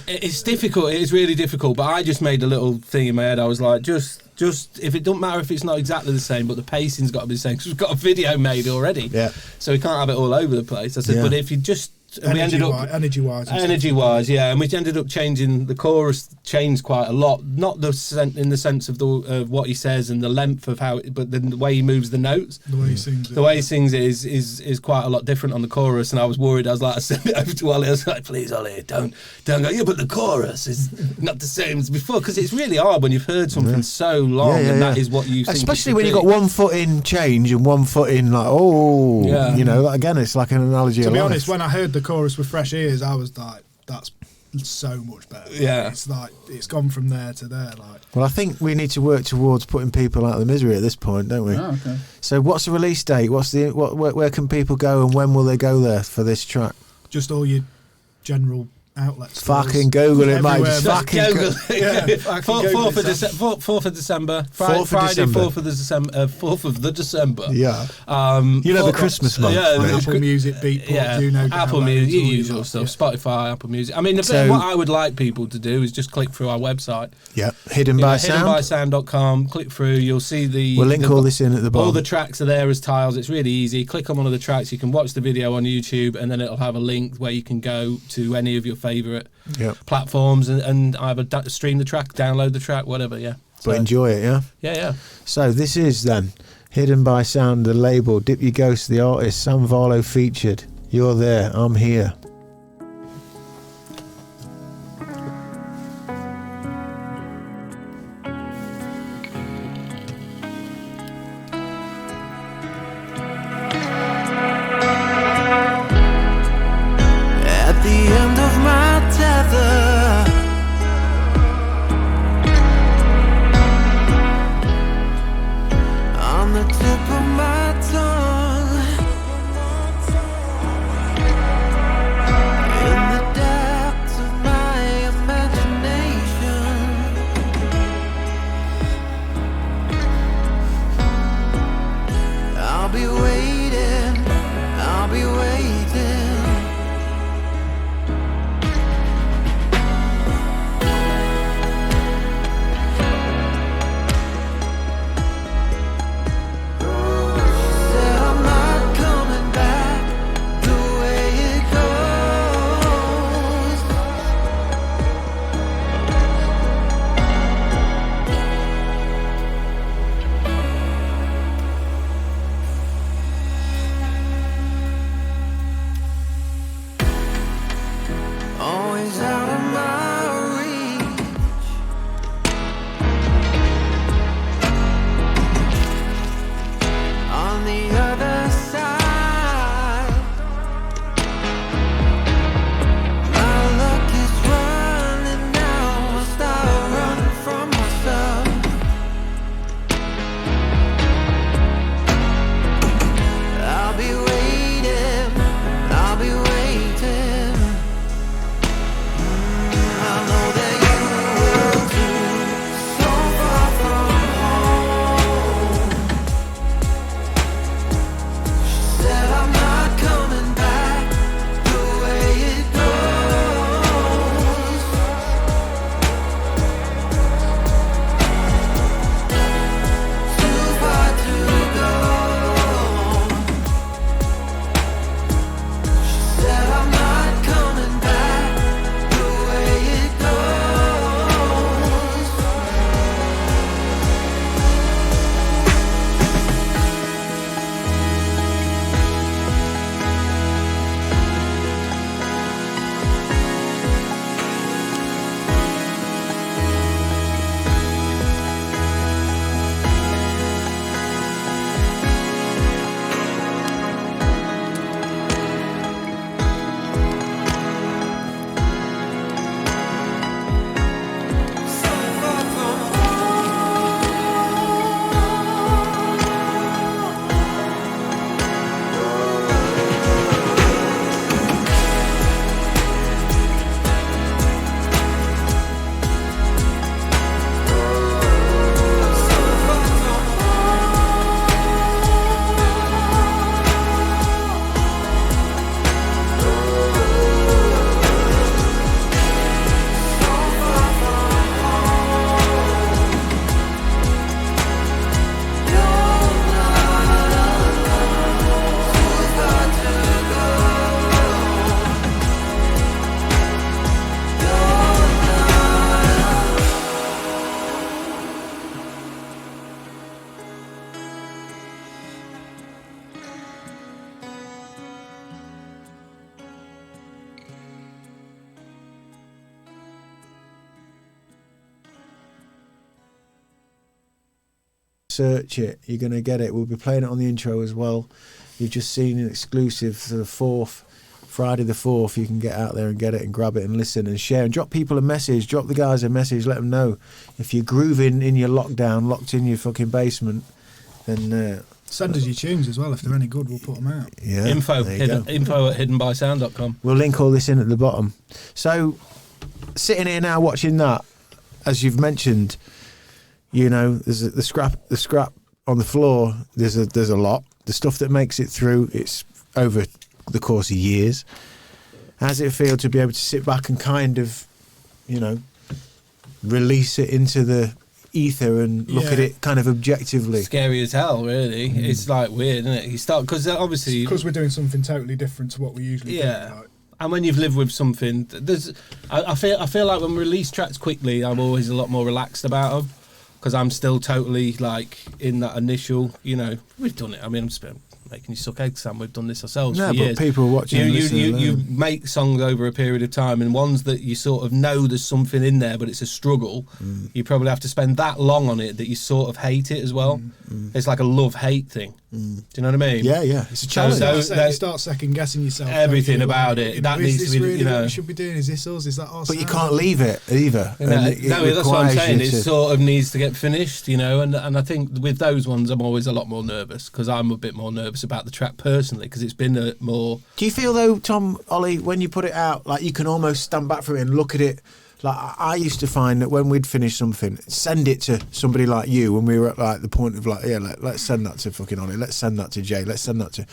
It's difficult. It is really difficult. But I just made a little thing in my head. I was like, just if it don't matter if it's not exactly the same, but the pacing's got to be the same because we've got a video made already. Yeah. So we can't have it all over the place. I said, but if you just. Energy wise, yeah, and we ended up changing the chorus. Changed quite a lot, not in the sense of what he says and the length of how, but the way he moves the notes, the way he sings. The way he sings it is quite a lot different on the chorus. And I was worried. I was like, I sent it over to Ollie. I was like, please, Ollie, don't go. Yeah, but the chorus is not the same as before because it's really hard when you've heard something so long and that is what you think. Especially when you've got 1 foot in change and 1 foot in like you know, again, it's like an analogy. To of be life. honest, when I heard the chorus with fresh ears, I was like, that's so much better. Yeah, it's like it's gone from there to there. Like, well, I think we need to work towards putting people out of the misery at this point, don't we? Oh, okay. So, what's the release date? Where can people go, and when will they go there for this track? just all your general outlets. Fucking Google it, mate. Just fucking Google it. Yeah, 4th of December. Friday, 4th of the December. Yeah. You know, the Christmas month. Yeah, Apple Music, Beatport, Juno, Apple Music, usual stuff. Spotify, Apple Music. I mean, what I would like people to do is just click through our website. Yeah, Hidden by Sound. hiddenbysound.com. Click through. You'll see We'll link all this in at the bottom. All the tracks are there as tiles. It's really easy. Click on one of the tracks. You can watch the video on YouTube, and then it'll have a link where you can go to any of your favourite platforms and either stream the track, download the track, whatever. Yeah. But enjoy it, yeah? Yeah. So this is then Hidden by Sound, the label, Dip Your Ghost, the artist, Sam Varlow featured. You're there, I'm here. At the end of my tether, on the tip of my tongue, search it. You're going to get it. We'll be playing it on the intro as well. You've just seen an exclusive for the 4th, Friday the 4th. You can get out there and get it and grab it and listen and share and drop people a message. Drop the guys a message. Let them know if you're grooving in your lockdown, locked in your fucking basement. Then send us your tunes as well. If they're any good, we'll put them out. yeah, Info there you go. at hiddenbysound.com. We'll link all this in at the bottom. So, sitting here now watching that, as you've mentioned, you know, there's the scrap on the floor. There's a lot. The stuff that makes it through, it's over the course of years. How does it feel to be able to sit back and kind of, you know, release it into the ether and look at it kind of objectively? Scary as hell, really. It's like weird, isn't it? You start because obviously Because we're doing something totally different to what we usually do. Like. And when you've lived with something, I feel like when we release tracks quickly, I'm always a lot more relaxed about them because I'm still totally like in that initial. You know, we've done it. I mean, I'm just making you suck eggs, Sam. We've done this ourselves for years. But people watching, you make songs over a period of time, and ones that you sort of know there's something in there, but it's a struggle. You probably have to spend that long on it that you sort of hate it as well. It's like a love-hate thing. Do you know what I mean? Yeah. It's a challenge. You start second guessing yourself. Everything about it. That needs to be, really you know. What we should be doing? Is this us? Is that us? But you can't leave it either. You know, And no, that's what I'm saying. It to- sort of needs to get finished, you know. And I think with those ones, I'm always a lot more nervous because I'm a bit more nervous about the track personally because it's been a more. Do you feel though, Tom, Ollie, when you put it out, like you can almost stand back from it and look at it? Like I used to find that when we'd finish something, send it to somebody like you when we were at like the point of like, let's send that to fucking Ollie, let's send that to Jay, let's send that to.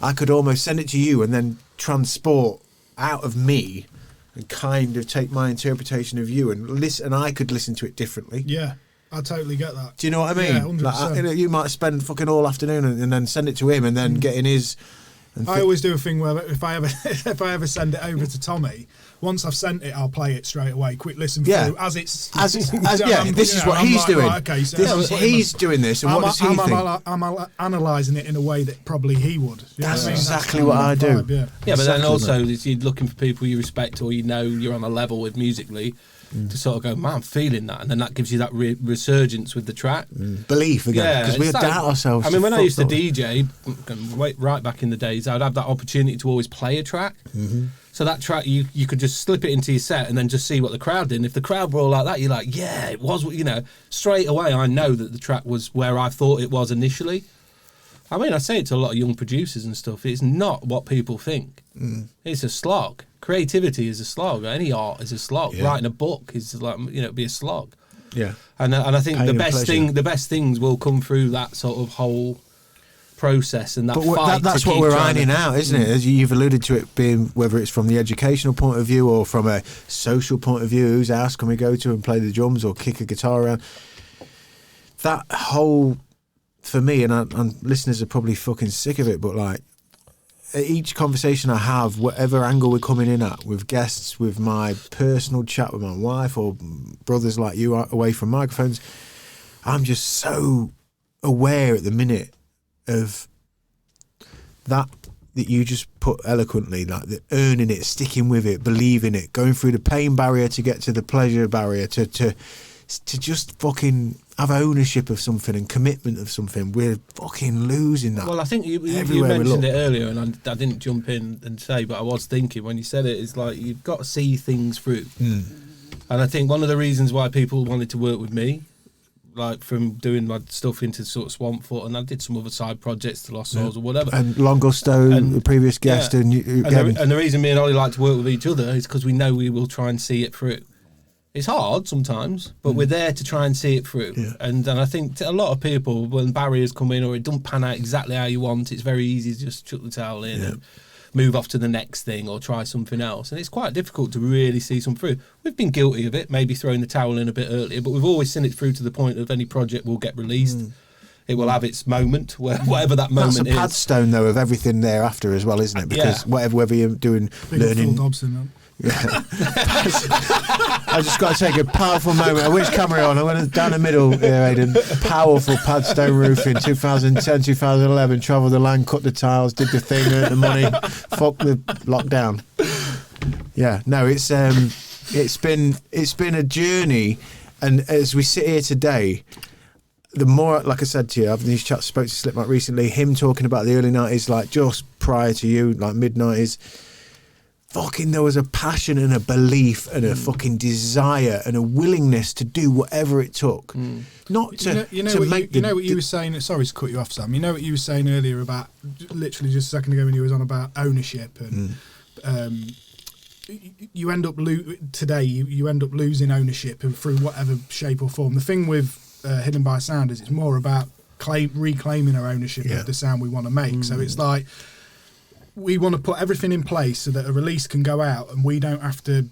I could almost send it to you and then transport out of me and kind of take my interpretation of you and listen, and I could listen to it differently. Yeah, I totally get that. Do you know what I mean? Yeah, 100%. Like, you might spend fucking all afternoon and then send it to him and then get in his. I always do a thing where if I ever send it over to Tommy, once I've sent it, I'll play it straight away. Quick listen through as it's this is what he's doing. Right, okay, so he's doing this, and what does he think? I'm analysing it in a way that probably he would. You know That's what I mean? exactly That's what I do. vibe, yeah. Yeah, but then Exactly, also you're looking for people you respect or you know you're on a level with musically to sort of go, man, I'm feeling that, and then that gives you that resurgence with the track. Belief again, because we it's doubt ourselves. I mean, when I used to fuck off. DJ, right back in the days, I'd have that opportunity to always play a track. So that track, you could just slip it into your set and then just see what the crowd did. And if the crowd were all like that, you're like, yeah, it was, you know, straight away I know that the track was where I thought it was initially. I mean, I say it to a lot of young producers and stuff. It's not what people think. It's a slog. Creativity is a slog. Any art is a slog. Yeah. Writing a book is like, you know, be a slog. Yeah, And I think Pain the and best pleasure. the best things will come through that sort of whole process and that but fight. that's to what keep we're trying ironing to- out, isn't it? As you've alluded to it being, whether it's from the educational point of view or from a social point of view, whose house can we go to and play the drums or kick a guitar around? That whole, for me, and listeners are probably fucking sick of it, but like, each conversation I have, whatever angle we're coming in at, with guests, with my personal chat with my wife or brothers like you away from microphones, I'm just so aware at the minute of that you just put eloquently, like the earning it, sticking with it, believing it, going through the pain barrier to get to the pleasure barrier, to just fucking have ownership of something and commitment of something. We're fucking losing that. Well, I think you everywhere we mentioned look. it earlier, and I didn't jump in and say, but I was thinking when you said it, it's like you've got to see things through. And I think one of the reasons why people wanted to work with me, like from doing my stuff into sort of Swampfoot, and I did some other side projects, the Lost Souls or whatever. And Longosto, And- the previous guest, yeah. and the reason me and Ollie like to work with each other is because we know we will try and see it through. It's hard sometimes, but we're there to try and see it through. Yeah. And I think to a lot of people, when barriers come in or it doesn't pan out exactly how you want, it's very easy to just chuck the towel in and move off to the next thing or try something else. And it's quite difficult to really see something through. We've been guilty of it, maybe throwing the towel in a bit earlier, but we've always seen it through to the point of any project will get released. It will have its moment, whatever that moment that's a is. padstone though of everything thereafter as well, isn't it? Because whether you're doing Big up Phil learning. Dobson, man. I just got to take a powerful moment. Which camera on? I went down the middle here, Aidan. Powerful padstone roofing, 2010, 2011. Travelled the land, cut the tiles, did the thing, earned the money. Fuck the lockdown. Yeah, no, it's been a journey, and as we sit here today, the more, like I said to you, I've these chats spoke to Slipknot recently. Him talking about the early 90s, like just prior to you, like mid 90s. Fucking, there was a passion and a belief and a fucking desire and a willingness to do whatever it took. Not to what you were saying. Sorry to cut you off, Sam. You know what you were saying earlier about literally just a second ago when you was on about ownership and you end up you end up losing ownership through whatever shape or form. The thing with Hidden by Sound is it's more about reclaiming our ownership of the sound we want to make. So it's like, we want to put everything in place so that a release can go out and we don't have to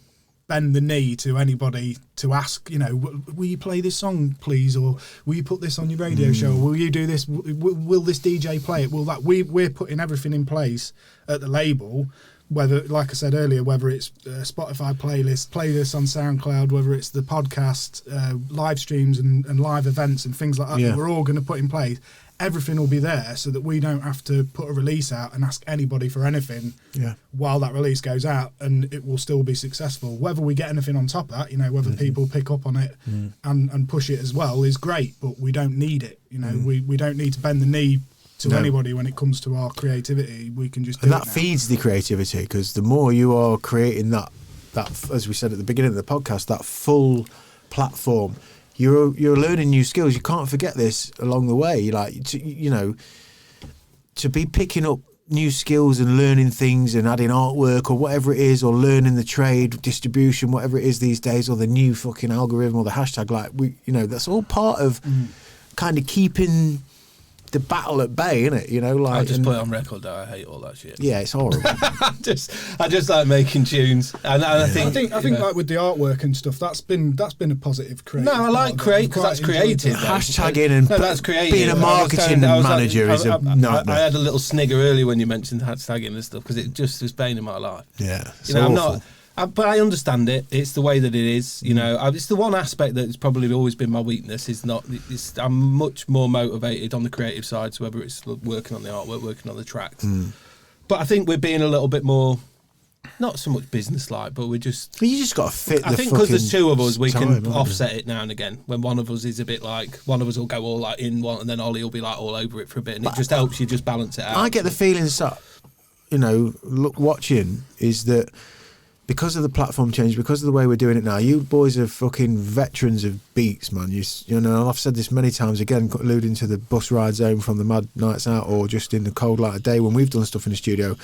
bend the knee to anybody to ask, will you play this song, please? Or will you put this on your radio show? Or will you do this? Will this DJ play it? Will that? We're putting everything in place at the label, whether, like I said earlier, whether it's Spotify playlists on SoundCloud, whether it's the podcast, live streams and live events and things like that, that we're all going to put in place. Everything will be there so that we don't have to put a release out and ask anybody for anything while that release goes out, and it will still be successful. Whether we get anything on top of that, whether people pick up on it and push it as well is great, but we don't need it. We don't need to bend the knee to anybody when it comes to our creativity. We can just do and it that now. feeds the creativity, because the more you are creating that, as we said at the beginning of the podcast, that full platform, you're learning new skills. You can't forget this along the way. Like, to be picking up new skills and learning things and adding artwork or whatever it is, or learning the trade, distribution, whatever it is these days, or the new fucking algorithm or the hashtag. Like, that's all part of kind of keeping the battle at bay, isn't it? Like, I just put it on record that I hate all that shit. Yeah, it's horrible. I just like making tunes, and I think like with the artwork and stuff, that's been a positive creative. No, I like create because that's creative. Hashtagging and that's creative. Being a marketing manager is a nightmare. I had a little snigger earlier when you mentioned hashtagging and stuff, because it just was bane in my life. Yeah, I'm not. But I understand it. It's the way that it is. It's the one aspect that's probably always been my weakness. I'm much more motivated on the creative side, so whether it's working on the artwork, working on the tracks. But I think we're being a little bit more, not so much business-like, but we're just. But you just got to fit. I think because there's two of us, we can offset it now and again. When one of us is a bit like, one of us will go all like in one, and then Ollie will be like all over it for a bit, and it just helps you just balance it out. I get the feeling watching is that, because of the platform change, because of the way we're doing it now, you boys are fucking veterans of beats, man. And I've said this many times, again, alluding to the bus rides home from the mad nights out, or just in the cold light of day when we've done stuff in the studio.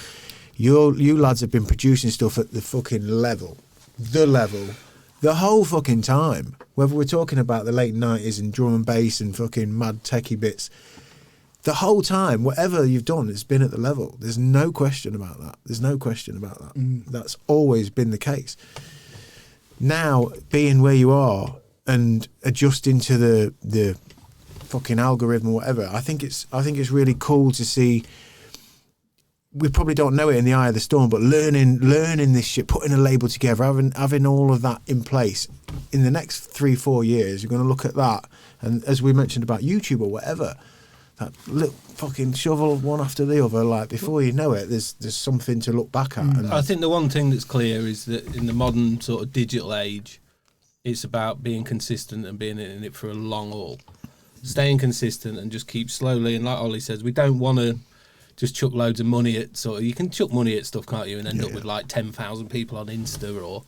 You lads have been producing stuff at the fucking level, the whole fucking time. Whether we're talking about the late 90s and drum and bass and fucking mad techie bits, the whole time, whatever you've done, it's been at the level. There's no question about that. That's always been the case. Now, being where you are and adjusting to the fucking algorithm or whatever, I think it's really cool to see. We probably don't know it in the eye of the storm, but learning this shit, putting a label together, having all of that in place. In the next 3-4 years, you're going to look at that, and as we mentioned about YouTube or whatever, that little fucking shovel one after the other, like, before you know it, there's something to look back at. And I think the one thing that's clear is that in the modern sort of digital age, it's about being consistent and being in it for a long haul. Staying consistent and just keep slowly, and like Ollie says, we don't want to just chuck loads of money at you can chuck money at stuff, can't you, and end up with like 10,000 people on Insta, or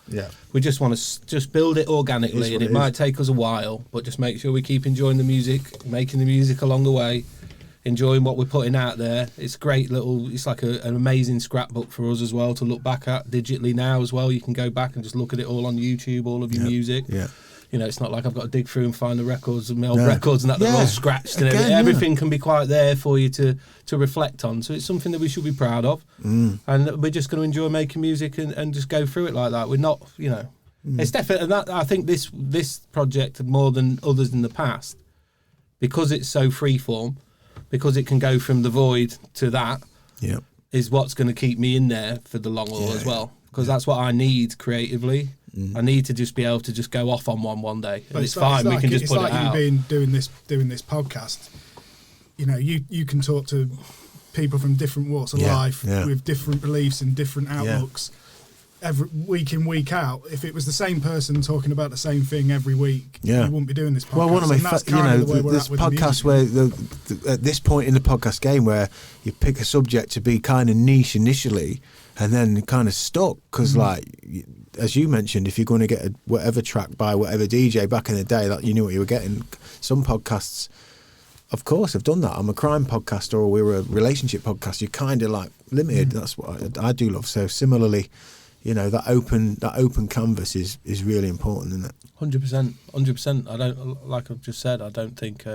we just want to just build it organically, and it might take us a while, but just make sure we keep enjoying the music, making the music along the way, enjoying what we're putting out there. It's great it's like an amazing scrapbook for us as well to look back at digitally now as well. You can go back and just look at it all on YouTube, all of your music. It's not like I've got to dig through and find the records and my old records and that they're all scratched and everything. Everything can be quite there for you to reflect on. So it's something that we should be proud of. And we're just going to enjoy making music and just go through it like that. We're not, it's definitely, and that, I think this project, more than others in the past, because it's so freeform, because it can go from the void to that, is what's going to keep me in there for the long haul as well. Because that's what I need creatively. I need to just be able to just go off on one day, and it's fine. We can just put it out. It's like you've been doing this podcast. You can talk to people from different walks of life with different beliefs and different outlooks, every week in, week out, if it was the same person talking about the same thing every week, we wouldn't be doing this podcast. Well, one of my, there's podcasts where at this point in the podcast game where you pick a subject to be kind of niche initially, and then kind of stuck because, like, as you mentioned, if you're going to get a whatever track by whatever DJ back in the day, that you knew what you were getting. Some podcasts, of course, have done that. I'm a crime podcaster, or we're a relationship podcast. You're kind of like limited. That's what I do love. So similarly, that open canvas is really important, isn't it? 100%. I don't, like I've just said, I don't think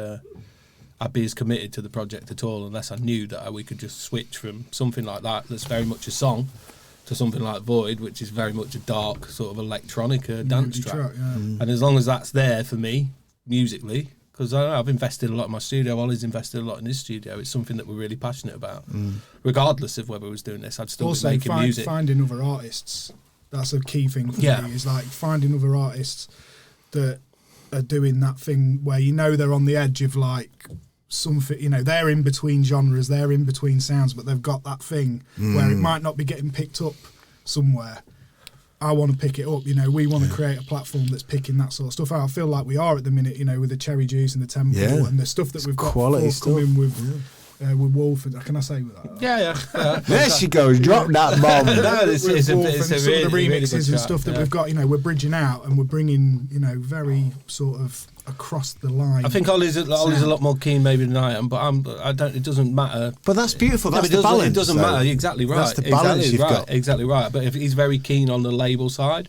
I'd be as committed to the project at all unless I knew that we could just switch from something like that that's very much a song to something like Void, which is very much a dark sort of electronic dance track. And as long as that's there for me musically, because I've invested a lot in my studio, Ollie's invested a lot in his studio, it's something that we're really passionate about. Regardless of whether I was doing this, I'd still be making music. Finding other artists, that's a key thing for me, is like finding other artists that are doing that thing where they're on the edge of like something, they're in between genres, they're in between sounds, but they've got that thing where it might not be getting picked up somewhere. I want to pick it up, we want to create a platform that's picking that sort of stuff out. I feel like we are at the minute, with the Cherry Juice and the Temple and the stuff that we've got forthcoming with Wolf. Can I say with that? Yeah. There she goes, drop that bomb. No, it's a really, the remixes really and stuff that we've got, we're bridging out and we're bringing, very sort of across the line. I think Ollie's a lot more keen maybe than I am, but I don't. It doesn't matter. But that's beautiful. That's the balance. It doesn't matter. Exactly right. That's the balance you've got. Exactly right. But if he's very keen on the label side,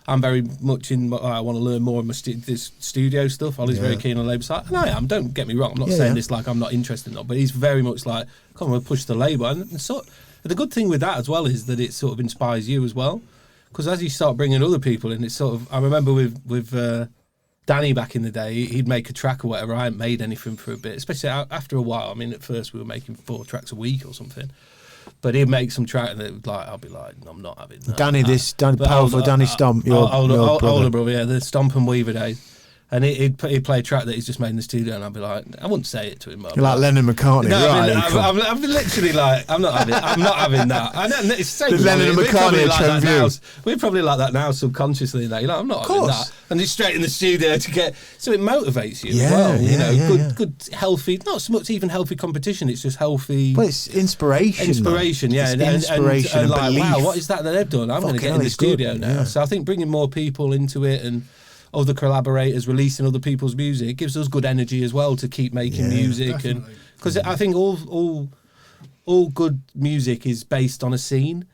I'm very much in. I want to learn more of this studio stuff. Ollie's very keen on the label side, and I am. Don't get me wrong. I'm not saying this like I'm not interested in it, but he's very much like, come on, we'll push the label. And so the good thing with that as well is that it sort of inspires you as well, because as you start bringing other people in, it's sort of. I remember with Danny back in the day, he'd make a track or whatever. I hadn't made anything for a bit, especially after a while. I mean, at first we were making 4 tracks a week or something, but he'd make some track and it was like, I'll be like, I'm not having that. Danny Stomp, your older brother, the Stomp and Weaver days. And he'd play a track that he's just made in the studio, and I'd be like, I wouldn't say it to him. You're like Lennon McCartney, right? I'm literally like, I'm not having that. I know, it's so Lennon McCartney like now. We're probably like that now subconsciously. You're like, I'm not having that. And it's straight in the studio to get, so it motivates you as well. Good, healthy, not so much even healthy competition. It's just healthy. But it's inspiration. Inspiration, yeah. Inspiration and like, belief. wow, what is that they've done? I'm going to get in the studio now. Yeah. So I think bringing more people into it and other collaborators releasing other people's music gives us good energy as well to keep making music. Definitely. And because I think all good music is based on a scene,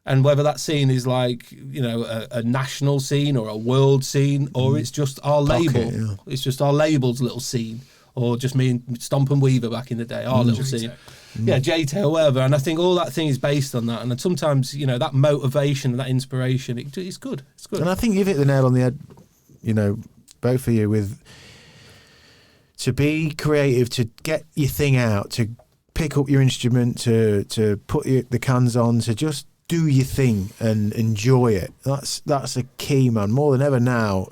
and whether that scene is like a national scene or a world scene or it's just our label, it's just our label's little scene, or just me and Stomp and Weaver back in the day, our little scene. J-Tech or whatever, and I think all that thing is based on that, and sometimes that motivation and that inspiration, it's good. And I think you've hit the nail on the head, both of you, with to be creative, to get your thing out, to pick up your instrument, to put the cans on, to just do your thing and enjoy it. That's a key, man, more than ever now.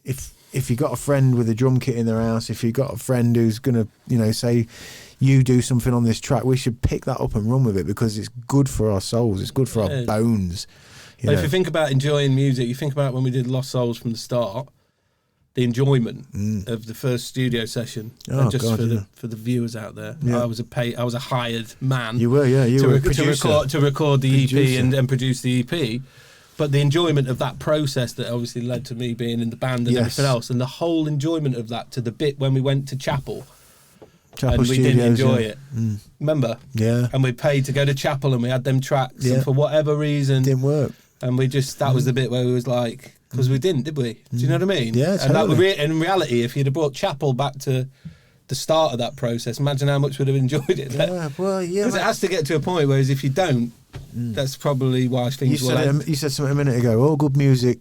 If you got a friend with a drum kit in their house, if you got a friend who's gonna say, you do something on this track, we should pick that up and run with it, because it's good for our souls, it's good for our bones. If you think about enjoying music, you think about when we did Lost Souls from the start, the enjoyment of the first studio session. And just for the viewers out there, I was a hired man. You were, you were a producer. To record the EP and produce the EP. But the enjoyment of that process that obviously led to me being in the band and everything else, and the whole enjoyment of that to the bit when we went to Chapel and we didn't enjoy it. Remember? Yeah. And we paid to go to Chapel and we had them tracks, and for whatever reason, didn't work. And we just, that was the bit where we was like, because we didn't, did we? Do you know what I mean? Yeah, totally. And in reality, if you'd have brought Chapel back to the start of that process, imagine how much we'd have enjoyed it. Because it has to get to a point, whereas if you don't, that's probably why things will end. You said something a minute ago, all good music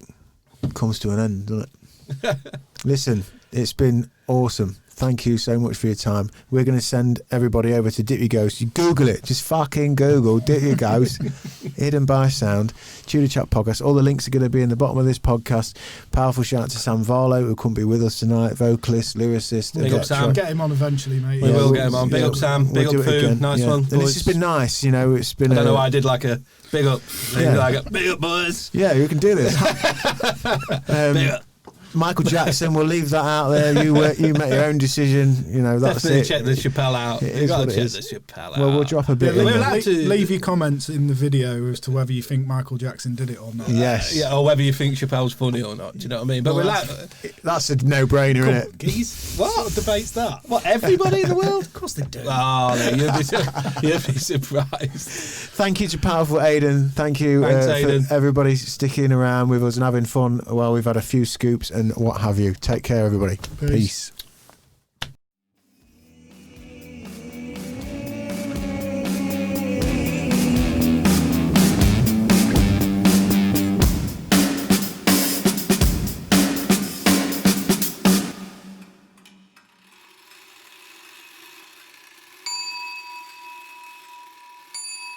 comes to an end, doesn't it? Listen, it's been awesome. thank you so much for your time. We're going to send everybody over to Dip Your Ghost. You Google it. Just fucking Google Dip Your Ghost, Hidden by Sound, Tudor Chat podcast. All the links are going to be in the bottom of this podcast. Powerful shout out to Sam Varlow, who couldn't be with us tonight. Vocalist, lyricist. Big up, Sam. Get him on eventually, mate. We will get him on. Big up, Sam. Big we'll up, Foo. Nice one. And this has been nice. You know, it's been. I don't know why I did like a big up. Yeah. Like a big up, boys. Yeah, you can do this. Big up. Michael Jackson, we'll leave that out there. You make your own decision. You know, that's Definitely it. check the Chappelle out. It You is got what to it check is. the Chappelle out. Well, we'll drop a bit in we're there. allowed to Leave your comments in the video as to whether you think Michael Jackson did it or not. Yes. Yeah, or whether you think Chappelle's funny or not. Do you know what I mean? But we're like, That's a no-brainer, isn't it? Geez, what sort of debate's that? what, everybody in the world? Of course they do. Oh, you'd be surprised. Thank you to Powerful Aidan. Thank you Thanks, Aidan. for everybody sticking around with us and having fun while we've had a few scoops and what have you. Take care, everybody. Peace.